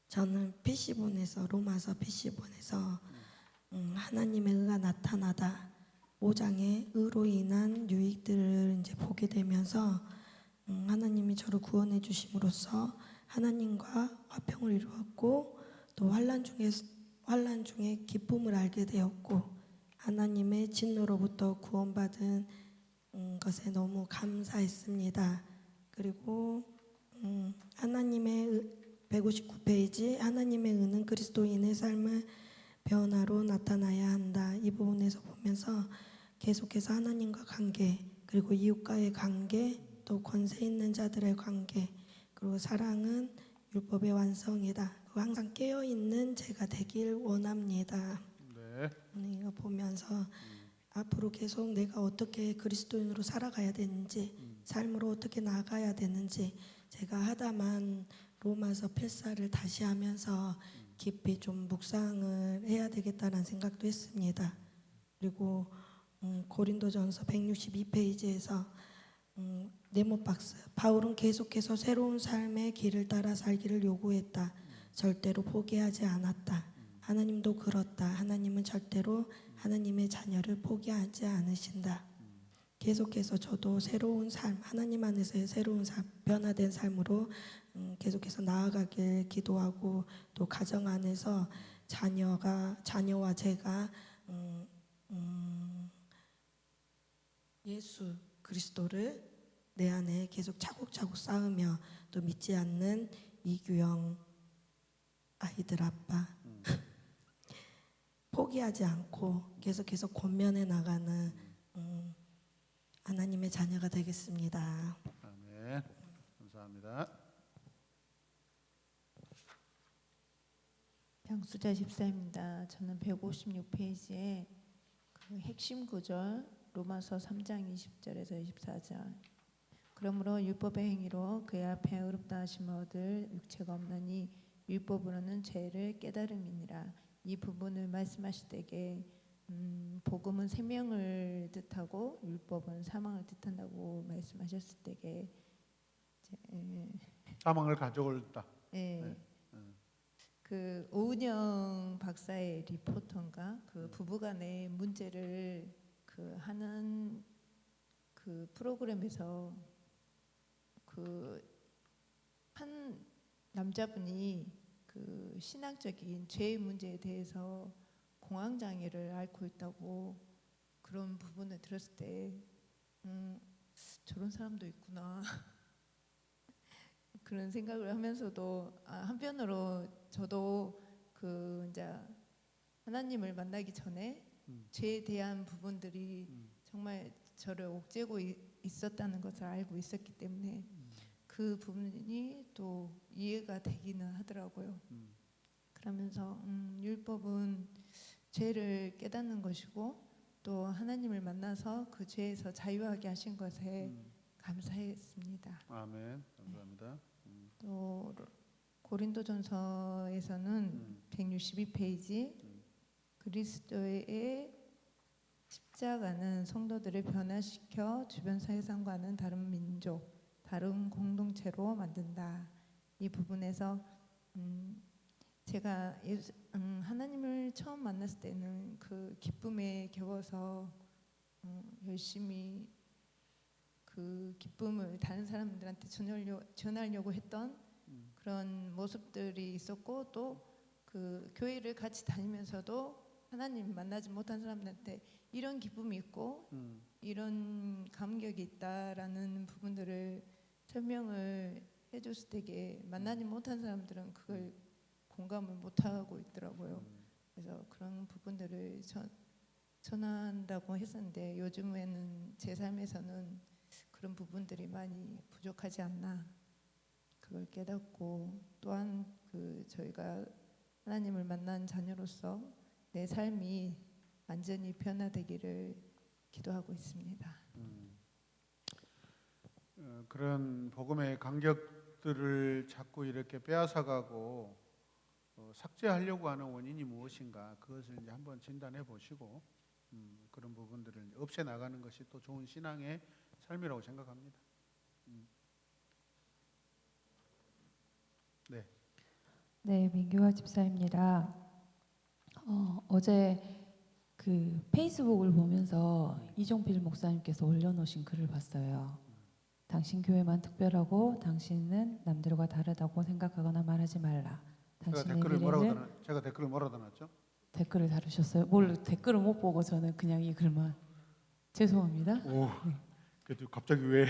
저는 PC본에서 로마서 PC본에서 하나님의 의가 나타나다 5장의 의로 인한 유익들을 이제 보게 되면서 하나님이 저를 구원해 주심으로써 하나님과 화평을 이루었고 또 환난 중에 기쁨을 알게 되었고 하나님의 진노로부터 구원받은 것에 너무 감사했습니다. 그리고 하나님의 159페이지 하나님의 의는 그리스도인의 삶을 변화로 나타나야 한다. 이 부분에서 보면서 계속해서 하나님과 관계 그리고 이웃과의 관계 또 권세 있는 자들의 관계 그리고 사랑은 율법의 완성이다. 항상 깨어있는 제가 되길 원합니다. 네. 이거 보면서 앞으로 계속 내가 어떻게 그리스도인으로 살아가야 되는지 삶으로 어떻게 나아가야 되는지 제가 하다만 로마서 필사를 다시 하면서 깊이 좀 묵상을 해야 되겠다는 생각도 했습니다. 그리고 고린도전서 162페이지에서 네모박스 바울은 계속해서 새로운 삶의 길을 따라 살기를 요구했다. 절대로 포기하지 않았다. 하나님도 그렇다. 하나님은 절대로 하나님의 자녀를 포기하지 않으신다. 계속해서 저도 새로운 삶, 하나님 안에서의 새로운 삶, 변화된 삶으로 계속해서 나아가길 기도하고 또 가정 안에서 자녀와 제가 예수 그리스도를 내 안에 계속 차곡차곡 쌓으며 또 믿지 않는 이규영 아이들 아빠 포기하지 않고 계속해서 권면해 나가는 하나님의 자녀가 되겠습니다. 아멘. 감사합니다. 양수자 집사입니다. 저는 156페이지에 그 핵심 구절 로마서 3장 20절에서 24절 그러므로 율법의 행위로 그의 앞에 의롭다 하심을 얻을 육체가 없나니 율법으로는 죄를 깨달음이니라. 이 부분을 말씀하실 때에 복음은 생명을 뜻하고 율법은 사망을 뜻한다고 말씀하셨을 때에 사망을 가져올다. 예. 그 오은영 박사의 리포터인가 그 부부간의 문제를 그 하는 그 그 프로그램에서 그 한 남자분이 그 신앙적인 죄의 문제에 대해서 공황 장애를 앓고 있다고 그런 부분을 들었을 때 저런 사람도 있구나 그런 생각을 하면서도 한편으로 저도 그 이제 하나님을 만나기 전에 죄에 대한 부분들이 정말 저를 옥죄고 있었다는 것을 알고 있었기 때문에 그 부분이 또 이해가 되기는 하더라고요. 그러면서 율법은 죄를 깨닫는 것이고 또 하나님을 만나서 그 죄에서 자유하게 하신 것에 감사했습니다. 아멘. 감사합니다. 또 고린도전서에서는 162페이지 그리스도의 십자가는 성도들을 변화시켜 주변 세상과는 다른 민족, 다른 공동체로 만든다. 이 부분에서 제가 하나님을 처음 만났을 때는 그 기쁨에 겨워서 열심히 그 기쁨을 다른 사람들한테 전하려고 했던 그런 모습들이 있었고 또 그 교회를 같이 다니면서도 하나님 만나지 못한 사람들한테 이런 기쁨이 있고 이런 감격이 있다라는 부분들을 설명을 해줬을 때에 만나지 못한 사람들은 그걸 공감을 못하고 있더라고요. 그래서 그런 부분들을 전한다고 했었는데 요즘에는 제 삶에서는 그런 부분들이 많이 부족하지 않나 그걸 깨닫고 또한 그 저희가 하나님을 만난 자녀로서 내 삶이 완전히 변화되기를 기도하고 있습니다. 그런 복음의 간격들을 자꾸 이렇게 빼앗아가고 삭제하려고 하는 원인이 무엇인가 그것을 이제 한번 진단해 보시고 그런 부분들을 없애 나가는 것이 또 좋은 신앙의 삶이라고 생각합니다. 네. 네, 민규화 집사입니다. 어제 그 페이스북을 보면서 이종필 목사님께서 올려놓으신 글을 봤어요. 당신 교회만 특별하고 당신은 남들과 다르다고 생각하거나 말하지 말라. 당신의 미래는 제가 댓글을 뭐라고 놨죠? 댓글을 다루셨어요. 뭘 댓글을 못 보고 저는 그냥 이 글만 죄송합니다. 오, 그래도 갑자기 왜?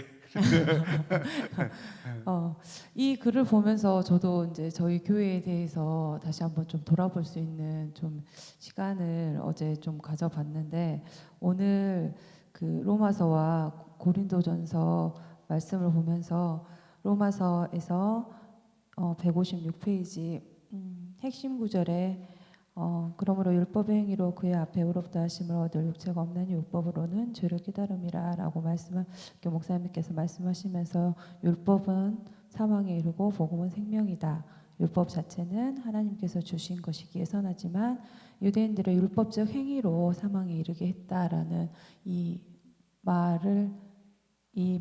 이 글을 보면서 저도 이제 저희 교회에 대해서 다시 한번 좀 돌아볼 수 있는 좀 시간을 어제 좀 가져봤는데 오늘 그 로마서와 고린도전서 말씀을 보면서 로마서에서 156페이지 핵심 구절에 그러므로 율법의 행위로 그의 앞에 의롭다 하심을 얻을 육체가 없나니 율법으로는 죄를 깨달음이라라고 말씀을 목사님께서 말씀하시면서 율법은 사망에 이르고 복음은 생명이다. 율법 자체는 하나님께서 주신 것이기에 선하지만 유대인들의 율법적 행위로 사망에 이르게 했다라는 이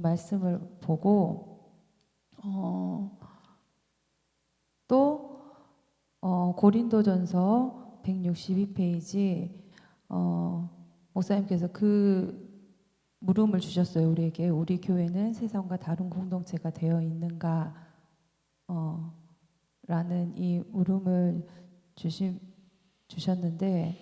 말씀을 보고 또 고린도전서 162페이지 목사님께서 그 물음을 주셨어요. 우리에게 우리 교회는 세상과 다른 공동체가 되어 있는가 라는 이 물음을 주셨는데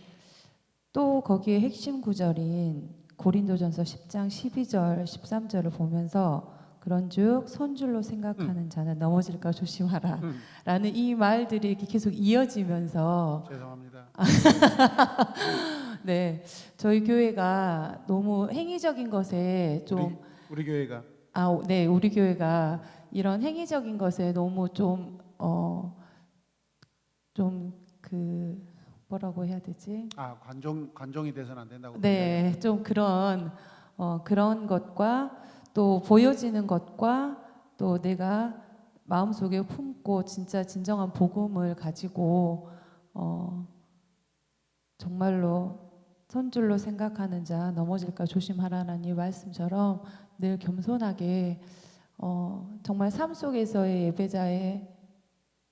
또 거기에 핵심 구절인 고린도전서 10장 12절 13절을 보면서 그런즉 손줄로 생각하는 자는 넘어질까 조심하라 라는 이 말들이 이렇게 계속 이어지면서 죄송합니다. 네, 저희 교회가 너무 행위적인 것에 좀 우리 교회가 네, 우리 교회가 이런 행위적인 것에 너무 좀 그 뭐라고 해야 되지? 관종이 돼서는 안 된다고. 네, 좀 그런 것과 또 보여지는 것과 또 내가 마음속에 품고 진짜 진정한 복음을 가지고 정말로 손줄로 생각하는 자 넘어질까 조심하라는 이 말씀처럼 늘 겸손하게 정말 삶 속에서의 예배자의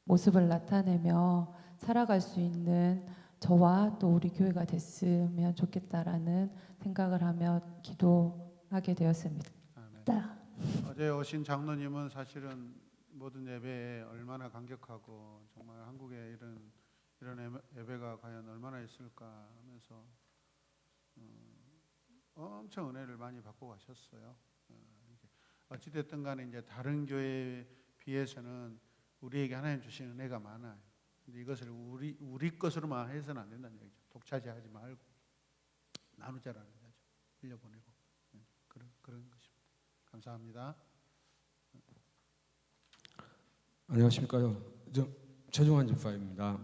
모습을 나타내며 살아갈 수 있는 저와 또 우리 교회가 됐으면 좋겠다라는 생각을 하며 기도하게 되었습니다. 있다. 어제 오신 장로님은 사실은 모든 예배에 얼마나 감격하고 정말 한국에 이런 예배가 과연 얼마나 있을까 하면서 엄청 은혜를 많이 받고 가셨어요. 어찌됐든 간에 이제 다른 교회에 비해서는 우리에게 하나님 주신 은혜가 많아요. 근데 이것을 우리 것으로만 해서는 안 된다는 얘기죠. 독차지하지 말고 나누자라는 거죠. 흘려보내고 그런 것입니다. 감사합니다. 안녕하십니까. 최종환 집사입니다.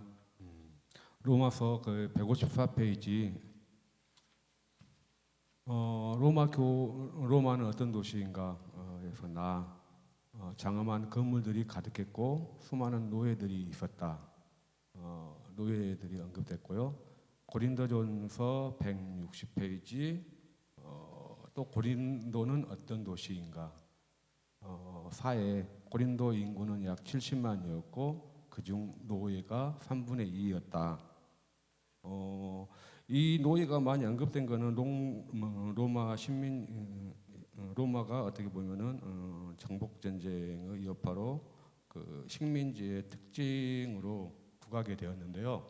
로마서 그 154페이지 로마는 어떤 도시인가? 에서 장엄한 건물들이 가득했고 수많은 노예들이 있었다. 노예들이 언급됐고요. 고린도전서 160페이지 또 고린도는 어떤 도시인가? 4에 고린도 인구는 약 70만이었고 그중 노예가 3분의 2였다. 이 노예가 많이 언급된 것은 로마가 어떻게 보면은 정복 전쟁의 여파로 그 식민지의 특징으로 부각이 되었는데요.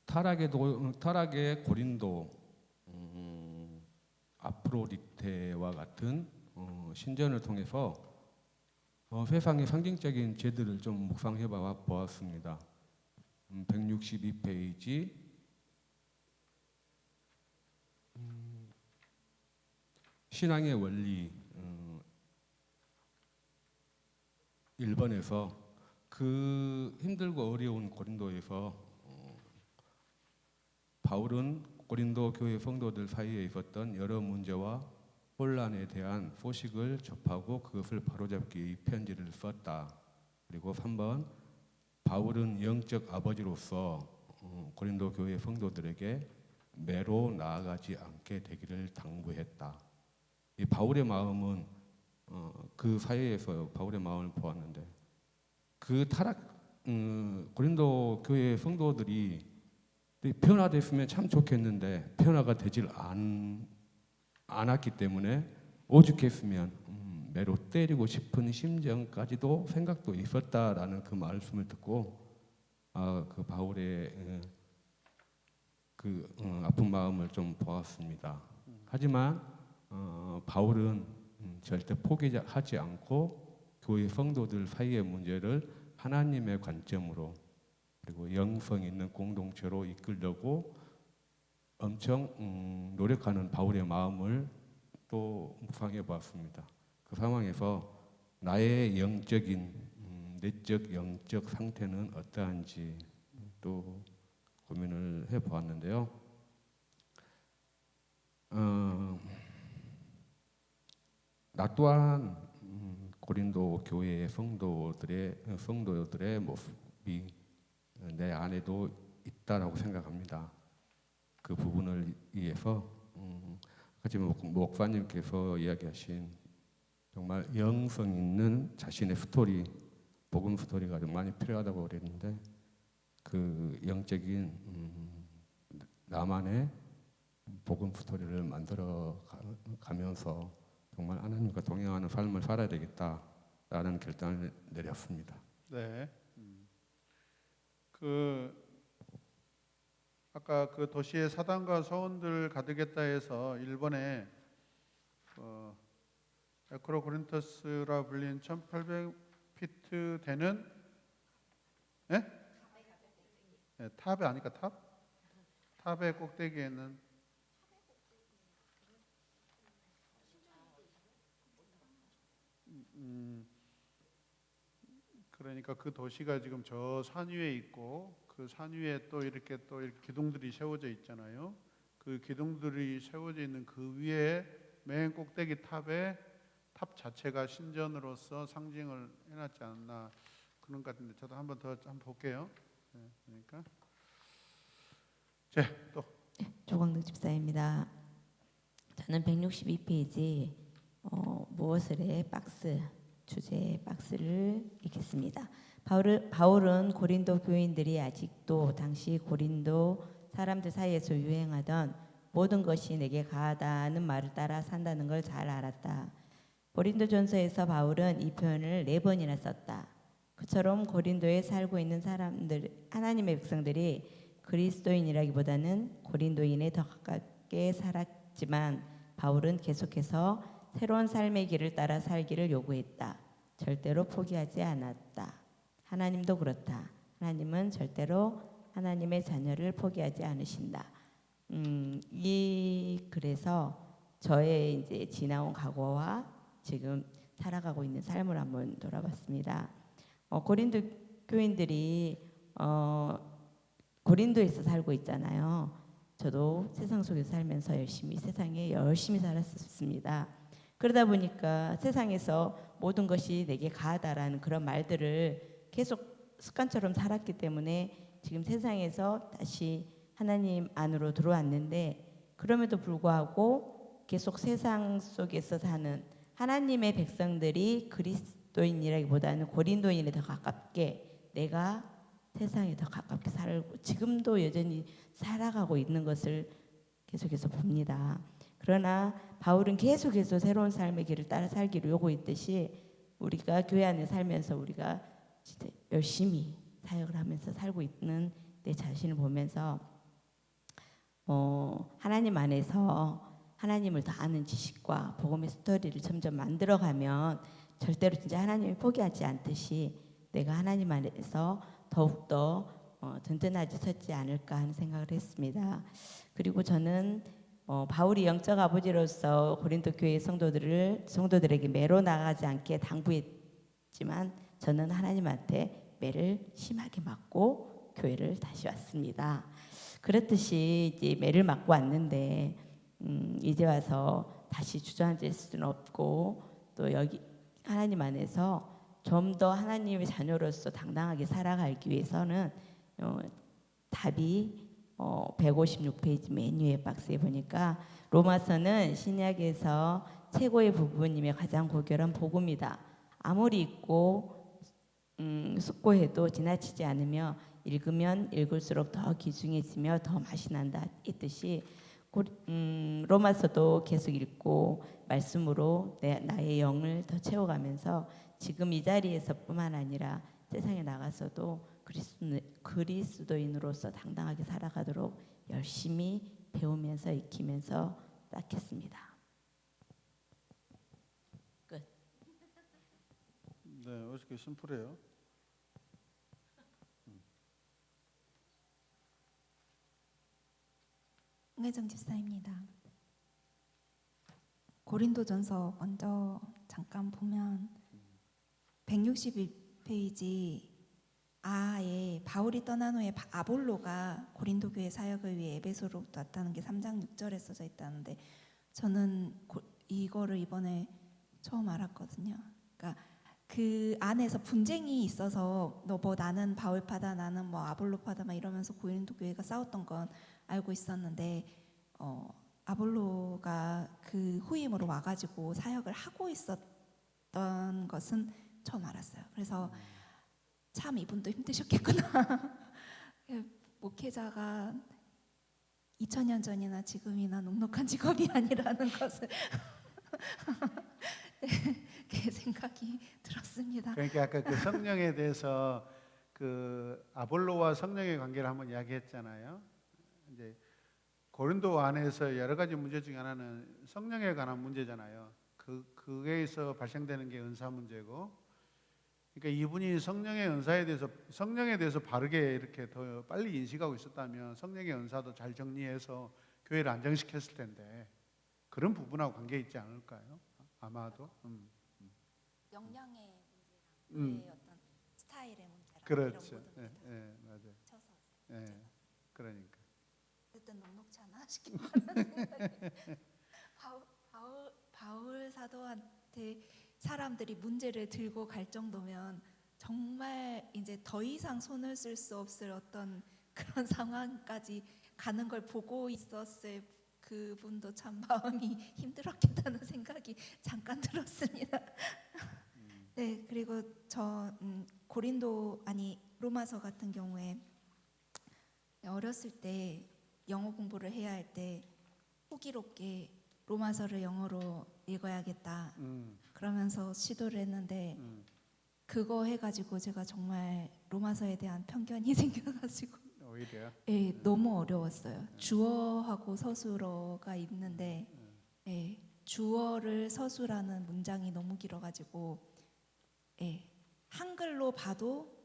타락의 고린도, 아프로디테와 같은 신전을 통해서 세상의 상징적인 제들을 좀 묵상해 보았습니다. 162페이지 신앙의 원리 1번에서 그 힘들고 어려운 고린도에서 바울은 고린도 교회 성도들 사이에 있었던 여러 문제와 혼란에 대한 소식을 접하고 그것을 바로잡기 위해 편지를 썼다. 그리고 3번 바울은 영적 아버지로서 고린도 교회 성도들에게 매로 나아가지 않게 되기를 당부했다. 이 바울의 마음은 그 사회에서 바울의 마음을 보았는데 그 고린도 교회 성도들이 변화됐으면 참 좋겠는데 변화가 되질 않았기 때문에 오죽했으면 매로 때리고 싶은 심정까지도 생각도 있었다라는 그 말씀을 듣고 그 바울의 그 아픈 마음을 좀 보았습니다. 하지만 바울은 절대 포기하지 않고 교회 성도들 사이의 문제를 하나님의 관점으로 그리고 영성 있는 공동체로 이끌려고 엄청 노력하는 바울의 마음을 또 묵상해 보았습니다. 그 상황에서 나의 내적 영적 상태는 어떠한지 또 고민을 해 보았는데요. 나 또한 고린도 교회의 성도들의 모습이 내 안에도 있다라고 생각합니다. 그 부분을 위해서 하지만 목사님께서 이야기하신 정말 영성 있는 자신의 스토리, 복음 스토리가 좀 많이 필요하다고 그랬는데 그 영적인 나만의 복음 스토리를 만들어 가면서 정말 하나님과 동행하는 삶을 살아야 되겠다라는 결단을 내렸습니다. 네. 아까 그 도시의 사단과 서원들 가득했다 해서 일본에 에크로코린토스라 불린 1800피트 되는 네? 네, 탑이 아니까 탑의 꼭대기에는 그러니까 그 도시가 지금 저 산 위에 있고 그 산 위에 또 이렇게 기둥들이 세워져 있잖아요. 그 기둥들이 세워져 있는 그 위에 맨 꼭대기 탑에 탑 자체가 신전으로서 상징을 해놨지 않나 그런 것 같은데 저도 한번 볼게요. 네, 그러니까 또 조광덕 집사입니다. 저는 162페이지 무엇을 해 주제의 박스를 읽겠습니다. 바울은 고린도 교인들이 아직도 당시 고린도 사람들 사이에서 유행하던 모든 것이 내게 가하다는 말을 따라 산다는 걸 잘 알았다. 고린도전서에서 바울은 이 표현을 4번이나 썼다. 그처럼 고린도에 살고 있는 사람들, 하나님의 백성들이 그리스도인이라기보다는 고린도인에 더 가깝게 살았지만 바울은 계속해서 새로운 삶의 길을 따라 살기를 요구했다. 절대로 포기하지 않았다. 하나님도 그렇다. 하나님은 절대로 하나님의 자녀를 포기하지 않으신다. 그래서 저의 이제 지나온 과거와 지금 살아가고 있는 삶을 한번 돌아봤습니다. 고린도 교인들이 고린도에서 살고 있잖아요. 저도 세상 속에서 살면서 세상에 열심히 살았습니다. 그러다 보니까 세상에서 모든 것이 내게 가하다라는 그런 말들을 계속 습관처럼 살았기 때문에 지금 세상에서 다시 하나님 안으로 들어왔는데, 그럼에도 불구하고 계속 세상 속에서 사는 하나님의 백성들이 그리스도인이라기보다는 고린도인에 더 가깝게, 내가 세상에 더 가깝게 살고 지금도 여전히 살아가고 있는 것을 계속해서 봅니다. 그러나 바울은 계속해서 새로운 삶의 길을 따라 살기를 요구했듯이 우리가 교회 안에 살면서 우리가 진짜 열심히 사역을 하면서 살고 있는 내 자신을 보면서 하나님 안에서 하나님을 더 아는 지식과 복음의 스토리를 점점 만들어가면 절대로 진짜 하나님을 포기하지 않듯이 내가 하나님 안에서 더욱더 든든하게 섰지 않을까 하는 생각을 했습니다. 그리고 저는 바울이 영적 아버지로서 고린도 교회 성도들에게 매로 나가지 않게 당부했지만 저는 하나님한테 매를 심하게 맞고 교회를 다시 왔습니다. 그렇듯이 이제 매를 맞고 왔는데 이제 와서 다시 주저앉을 수는 없고, 또 여기 하나님 안에서 좀 더 하나님의 자녀로서 당당하게 살아가기 위해서는 답이 156페이지 맨 위에 박스에 보니까 로마서는 신약에서 최고의 부분이며 가장 고결한 복음이다. 아무리 읽고 숙고해도 지나치지 않으며 읽으면 읽을수록 더 귀중해지며 더 맛이 난다. 이 뜻이 로마서도 계속 읽고 말씀으로 나의 영을 더 채워가면서 지금 이 자리에서뿐만 아니라 세상에 나가서도 그리스도인으로서 당당하게 살아가도록 열심히 배우면서 익히면서 쌓겠습니다. 끝. 네, 어떻게 심플해요? 홍혜정 집사입니다. 고린도전서 먼저 잠깐 보면 161페이지 아에 바울이 떠난 후에 아볼로가 고린도 교회 사역을 위해 에베소로 왔다는 게 3장 6절에 써져 있다는데, 저는 이거를 이번에 처음 알았거든요. 그러니까 그 안에서 분쟁이 있어서 너 뭐 나는 바울파다 나는 뭐 아볼로파다 막 이러면서 고린도 교회가 싸웠던 건 알고 있었는데 아볼로가 그 후임으로 와가지고 사역을 하고 있었던 것은 처음 알았어요. 그래서 참 이분도 힘드셨겠구나. 목회자가 2000년 전이나 지금이나 녹록한 직업이 아니라는 것을 그 생각이 들었습니다. 그러니까 아까 그 성령에 대해서 그 아볼로와 성령의 관계를 한번 이야기했잖아요. 이제 고린도 안에서 여러 가지 문제 중에 하나는 성령에 관한 문제잖아요. 그게에서 발생되는 게 은사 문제고, 그러니까 이분이 성령의 은사에 대해서 성령에 대해서 바르게 이렇게 더 빨리 인식하고 있었다면 성령의 은사도 잘 정리해서 교회를 안정시켰을 텐데 그런 부분하고 관계 있지 않을까요? 아마도. 역량의 문제랑 어떤 스타일의 문제랑 그렇죠. 이런 모든 예, 예, 맞아요. 쳐서 예, 그러니까. 어쨌든 녹록치 않아 하시긴 바라는 바울 사도한테 사람들이 문제를 들고 갈 정도면 정말 이제 더 이상 손을 쓸 수 없을 어떤 그런 상황까지 가는 걸 보고 있었을 그분도 참 마음이 힘들었겠다는 생각이 잠깐 들었습니다. 네, 그리고 저 로마서 같은 경우에 어렸을 때 영어 공부를 해야 할 때 호기롭게 로마서를 영어로 읽어야겠다. 그러면서 시도를 했는데 그거 해가지고 제가 정말 로마서에 대한 편견이 생겨가지고 오히려 예, 너무 어려웠어요. 주어하고 서술어가 있는데 예, 주어를 서술하는 문장이 너무 길어가지고 예, 한글로 봐도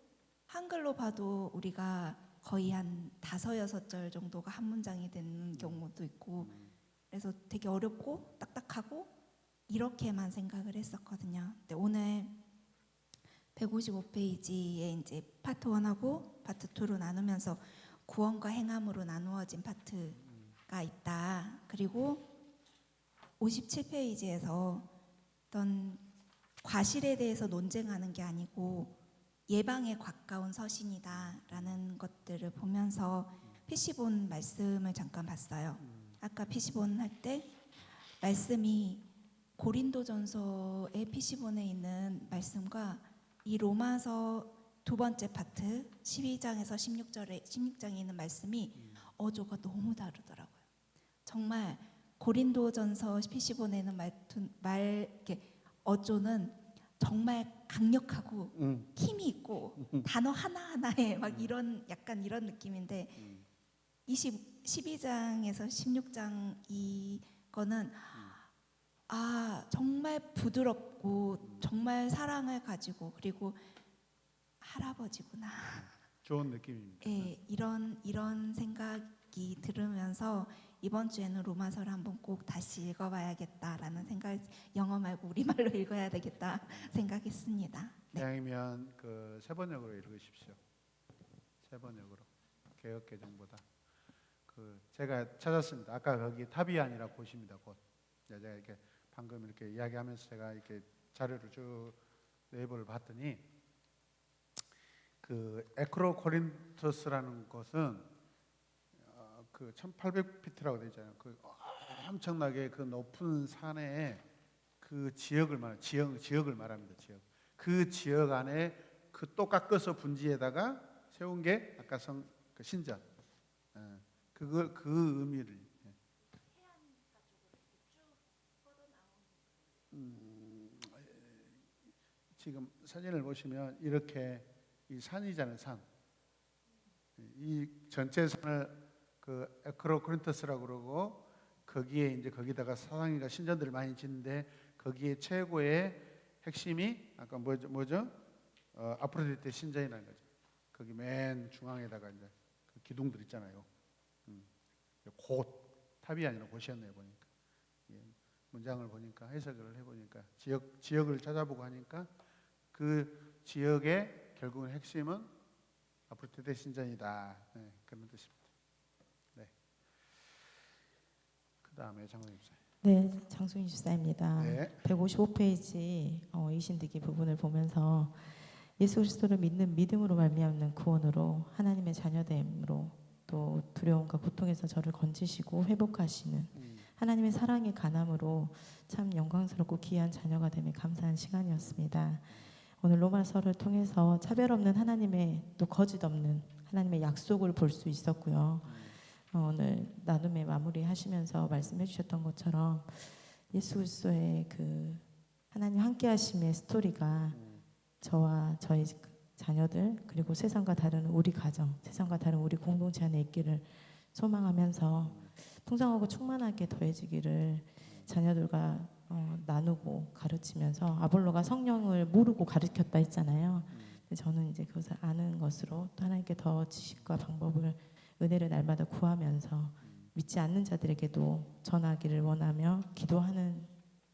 우리가 거의 한 5-6절 정도가 한 문장이 되는 경우도 있고 그래서 되게 어렵고 딱딱하고 이렇게만 생각을 했었거든요. 근데 오늘 155페이지에 이제 파트 1하고 파트 2로 나누면서 구원과 행함으로 나누어진 파트가 있다. 그리고 57페이지에서 어떤 과실에 대해서 논쟁하는 게 아니고 예방에 가까운 서신이다라는 것들을 보면서 피시본 말씀을 잠깐 봤어요. 아까 피시본 할 때 말씀이 고린도전서의 피시본에 있는 말씀과 이 로마서 2번째 파트 12장에서 16장에 있는 말씀이 어조가 너무 다르더라고요. 정말 고린도전서 피시본에는 이렇게 어조는 정말 강력하고 힘이 있고 단어 하나하나에 막 약간 이런 느낌인데 12장에서 16장 이거는 정말 부드럽고 정말 사랑을 가지고 그리고 할아버지구나. 좋은 느낌입니다. 예, 이런 생각이 들으면서 이번 주에는 로마서를 한번 꼭 다시 읽어봐야겠다라는 생각, 영어 말고 우리말로 읽어야 되겠다 생각했습니다. 네. 이왕이면 그 세번역으로 읽으십시오. 세번역으로 개역 개정보다. 그 제가 찾았습니다. 아까 거기 타비안이라고 보십니다. 곧 제가 이렇게 방금 이렇게 이야기하면서 제가 이렇게 자료를 쭉 네이버를 봤더니 그 에크로 코린토스라는 곳은 그 1800피트라고 되어 있잖아요. 그 엄청나게 그 높은 산에 그 지역을 말합니다. 지역. 그 지역 안에 그 또 깎아서 분지에다가 세운 게 아까 그 신전. 그 의미를. 지금 사진을 보시면 이렇게 이 산이잖아요, 산. 이 전체 산을 그 에크로코린토스라고 그러고 거기에 이제 거기다가 사상이가 신전들을 많이 짓는데 거기에 최고의 핵심이 아까 뭐죠? 아프로디테 신전이라는 거죠. 거기 맨 중앙에다가 이제 그 기둥들 있잖아요. 곧 탑이 아니라 곳이었네요 보니까. 문장을 보니까 해석을 해보니까 지역을 찾아보고 하니까 그 지역의 결국은 핵심은 아프로디테 신전이다. 네, 그런 뜻입니다. 네. 그 다음에 장로님 사. 네, 장순희 집사입니다. 네. 155페이지 이신득이 부분을 보면서 예수 그리스도를 믿는 믿음으로 말미암는 구원으로 하나님의 자녀됨으로 또 두려움과 고통에서 저를 건지시고 회복하시는 하나님의 사랑의 간함으로 참 영광스럽고 귀한 자녀가 됨에 감사한 시간이었습니다. 오늘 로마서를 통해서 차별 없는 하나님의 또 거짓 없는 하나님의 약속을 볼 수 있었고요. 오늘 나눔의 마무리 하시면서 말씀해 주셨던 것처럼 예수 그리스도의 그 하나님 함께 하심의 스토리가 저와 저희 자녀들 그리고 세상과 다른 우리 가정, 세상과 다른 우리 공동체 안에 있기를 소망하면서 풍성하고 충만하게 더해지기를 자녀들과 나누고 가르치면서 아볼로가 성령을 모르고 가르쳤다 했잖아요. 근데 저는 이제 그것을 아는 것으로 또 하나님께 더 지식과 방법을 은혜를 날마다 구하면서 믿지 않는 자들에게도 전하기를 원하며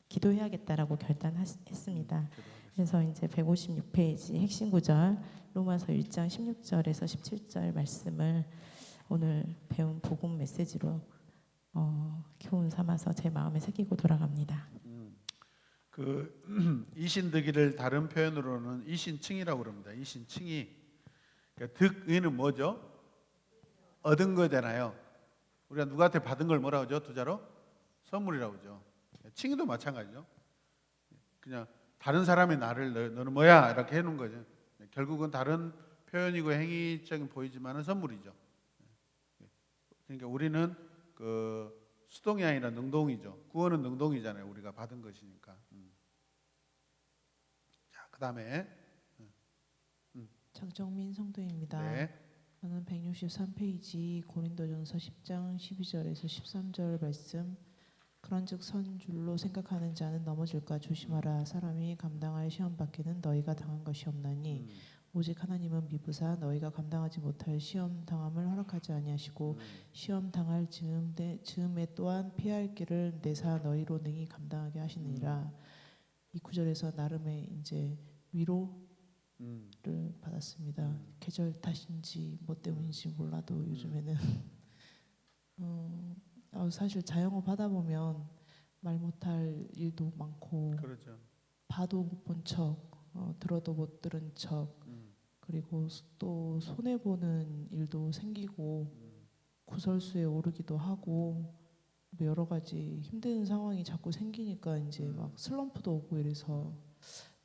기도해야겠다라고 결단했습니다. 그래서 이제 156페이지 핵심 구절 로마서 1장 16절에서 17절 말씀을 오늘 배운 복음 메시지로 교훈 삼아서 제 마음에 새기고 돌아갑니다. 그 이신득이를 다른 표현으로는 이신칭이라고 그럽니다. 이신칭이 그러니까 득의는 뭐죠? 얻은 거잖아요. 우리가 누구한테 받은 걸 뭐라고 하죠? 투자로? 선물이라고 하죠. 칭의도 마찬가지죠. 그냥 다른 사람의 나를 너는 뭐야? 이렇게 해놓은 거죠. 결국은 다른 표현이고 행위적인 보이지만은 선물이죠. 그러니까 우리는 그 수동이 아니라 능동이죠. 구원은 능동이잖아요. 우리가 받은 것이니까. 자, 그다음에 장정민 성도입니다. 네. 저는 163페이지 고린도전서 10장 12절에서 13절 말씀. 그런즉 선 줄로 생각하는 자는 넘어질까 조심하라. 사람이 감당할 시험 밖에는 너희가 당한 것이 없나니 오직 하나님은 미부사 너희가 감당하지 못할 시험 당함을 허락하지 아니하시고 시험 당할 즈음에 또한 피할 길을 내사 너희로 능히 감당하게 하시느니라. 이 구절에서 나름의 이제 위로를 받았습니다. 계절 탓인지 뭐 때문인지 몰라도 요즘에는 사실 자영업 하다 보면 말 못할 일도 많고 그렇죠. 봐도 못 본 척, 들어도 못 들은 척, 그리고 또 손해 보는 일도 생기고 구설수에 오르기도 하고 뭐 여러 가지 힘든 상황이 자꾸 생기니까 이제 막 슬럼프도 오고 이래서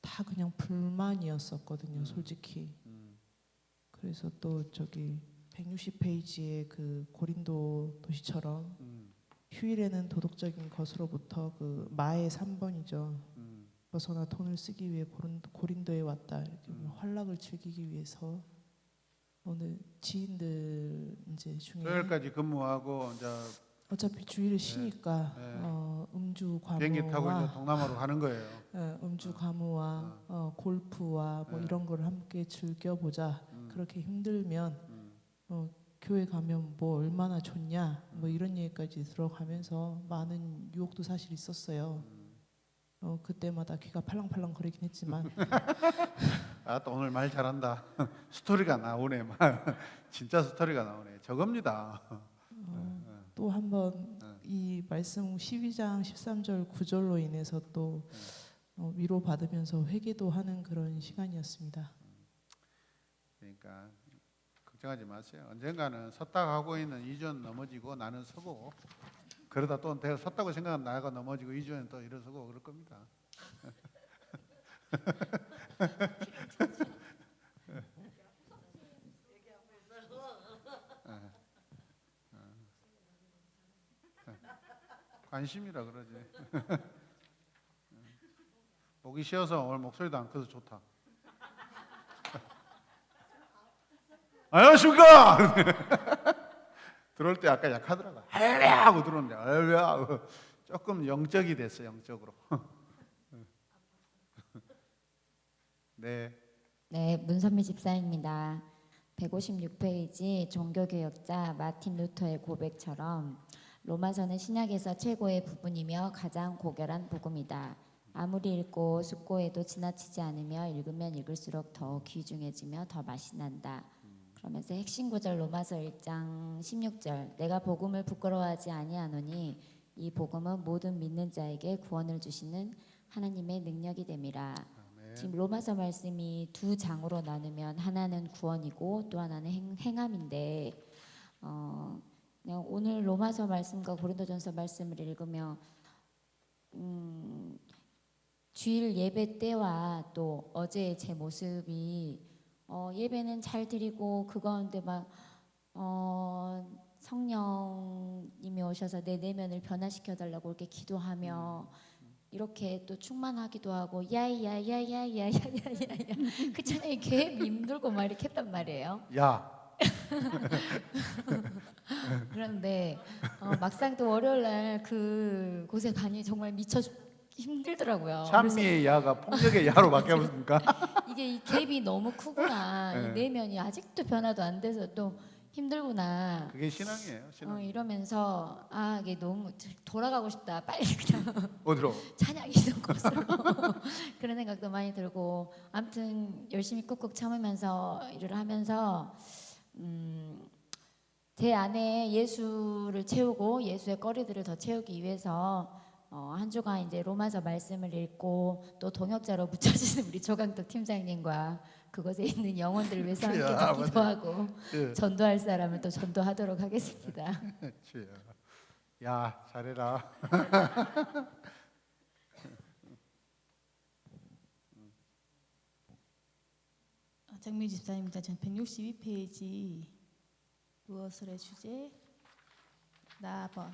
다 그냥 불만이었었거든요, 솔직히. 그래서 또 저기 160페이지에 그 고린도 도시처럼 휴일에는 도덕적인 것으로부터 그 마의 3번이죠. 벗어나 돈을 쓰기 위해 고린도에 왔다. 이렇게 활락을 즐기기 위해서 오늘 지인들 이제 중에 토요일까지 근무하고 이제 어차피 주일을 쉬니까 음주 비행기 타고 이제 과무와 동남아로 가는 거예요. 음주 과무와 골프와 뭐 이런 걸 함께 즐겨보자. 그렇게 힘들면 교회 가면 뭐 얼마나 좋냐 뭐 이런 얘기까지 들어가면서 많은 유혹도 사실 있었어요. 그때마다 귀가 팔랑팔랑 거리긴 했지만 아, 또 오늘 말 잘한다. 스토리가 나오네. 진짜 스토리가 나오네. 저겁니다. 또 한번 이 말씀 12장 13절 9절로 인해서 또 위로받으면서 회개도 하는 그런 시간이었습니다. 그러니까 걱정하지 마세요. 언젠가는 섰다 가고 있는 이주연 넘어지고 나는 서고, 그러다 또 내가 섰다고 생각하면 나가 넘어지고 이주연은 또 일어서고 그럴 겁니다. 관심이라 그러지. 보기 쉬워서 오늘 목소리도 안 커서 좋다. 안녕하십니까? 들어올 때 아까 약하더라고. 할래야 하고 들어오는데 할래야 하고 조금 영적이 됐어. 영적으로. 네. 네, 문선미 집사입니다. 156페이지 종교개혁자 마틴 루터의 고백처럼 로마서는 신약에서 최고의 부분이며 가장 고결한 복음이다. 아무리 읽고 숙고해도 지나치지 않으며 읽으면 읽을수록 더 귀중해지며 더 맛이 난다. 그러면서 핵심 구절 로마서 1장 16절 내가 복음을 부끄러워하지 아니하노니 이 복음은 모든 믿는 자에게 구원을 주시는 하나님의 능력이 됨이라. 지금 로마서 말씀이 두 장으로 나누면 하나는 구원이고 또 하나는 행함인데 그냥 오늘 로마서 말씀과 고린도전서 말씀을 읽으며 주일 예배 때와 또 어제의 제 모습이 예배는 잘 드리고 그 가운데 막 성령님이 오셔서 내 내면을 변화시켜 달라고 이렇게 기도하며 이렇게 또 충만하기도 하고 야야야야야야야야 그전에 개 힘들고 막 이렇게 했단 말이에요. 야. 그런데 막상 또 월요일 날 그 곳에 가니 정말 미쳐 힘들더라고요. 찬미의 야가 폭력의 야로 바뀌었습니까? 이게 이 갭이 너무 크구나. 네. 이 내면이 아직도 변화도 안 돼서 또 힘들구나. 그게 신앙이에요. 신앙. 이러면서 이게 너무 돌아가고 싶다. 빨리 그냥 어디로? 찬양 있는 곳으로 그런 생각도 많이 들고 아무튼 열심히 꾹꾹 참으면서 일을 하면서 제 안에 예수를 채우고 예수의 거리들을 더 채우기 위해서 한 주간 이제 로마서 말씀을 읽고 또 동역자로 붙여주신 우리 조강덕 팀장님과 그곳에 있는 영혼들을 위해서 함께 기도하고 전도할 사람을 또 전도하도록 하겠습니다. 야, 잘해라. 장미 집사입니다. 전 162페이지 무엇을의 주제 나번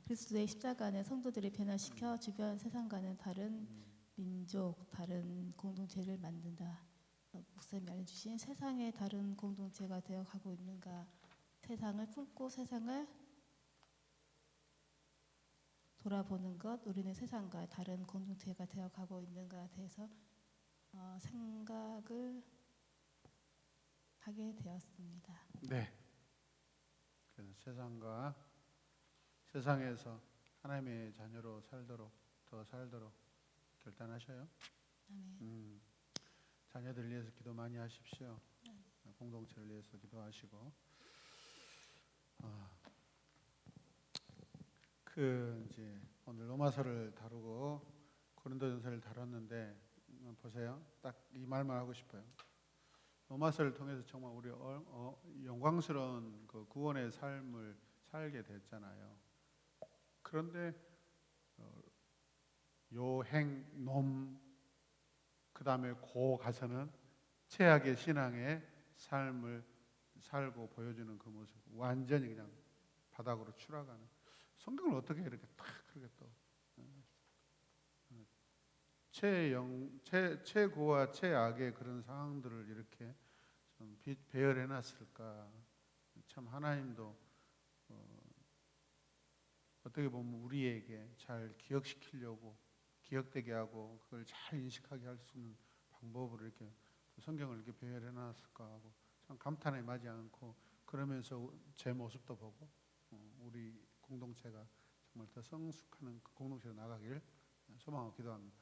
그리스도의 십자가는 성도들을 변화시켜 주변 세상과는 다른 민족, 다른 공동체를 만든다. 목사님이 알려주신 세상의 다른 공동체가 되어 가고 있는가, 세상을 품고 세상을 돌아보는 것, 우리는 세상과 다른 공동체가 되어 가고 있는가에 대해서 생각을 하게 되었습니다. 네. 그래서 세상에서 하나님의 자녀로 더 살도록 결단하셔요. 아멘. 자녀들 위해서 기도 많이 하십시오. 공동체를 위해서 기도하시고. 이제 오늘 로마서를 다루고 고린도전서를 다뤘는데 보세요. 딱 이 말만 하고 싶어요. 로마서를 통해서 정말 우리 영광스러운 그 구원의 삶을 살게 됐잖아요. 그런데 요행, 놈, 그 다음에 고 가서는 최악의 신앙의 삶을 살고 보여주는 그 모습, 완전히 그냥 바닥으로 추락하는. 성경을 어떻게 이렇게 딱 그렇게 또 최고와 최악의 그런 상황들을 이렇게 좀 배열해 놨을까. 참 하나님도 어떻게 보면 우리에게 잘 기억시키려고, 기억되게 하고 그걸 잘 인식하게 할 수 있는 방법으로 이렇게 성경을 이렇게 배열해 놨을까 하고 참 감탄에 마지 않고, 그러면서 제 모습도 보고 우리 공동체가 정말 더 성숙하는 그 공동체로 나가길 소망하고 기도합니다.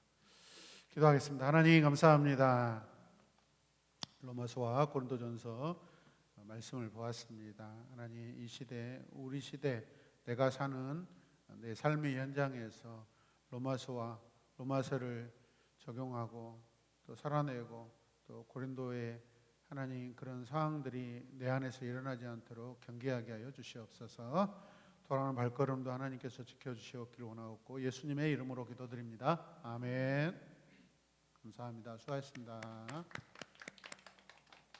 기도하겠습니다. 하나님 감사합니다. 로마서와 고린도전서 말씀을 보았습니다. 하나님, 이 시대, 우리 시대, 내가 사는 내 삶의 현장에서 로마서를 적용하고 또 살아내고, 또 고린도의 하나님 그런 상황들이 내 안에서 일어나지 않도록 경계하게 하여 주시옵소서. 돌아오는 발걸음도 하나님께서 지켜주시옵기를 원하옵고 예수님의 이름으로 기도드립니다. 아멘. 감사합니다. 수고하셨습니다.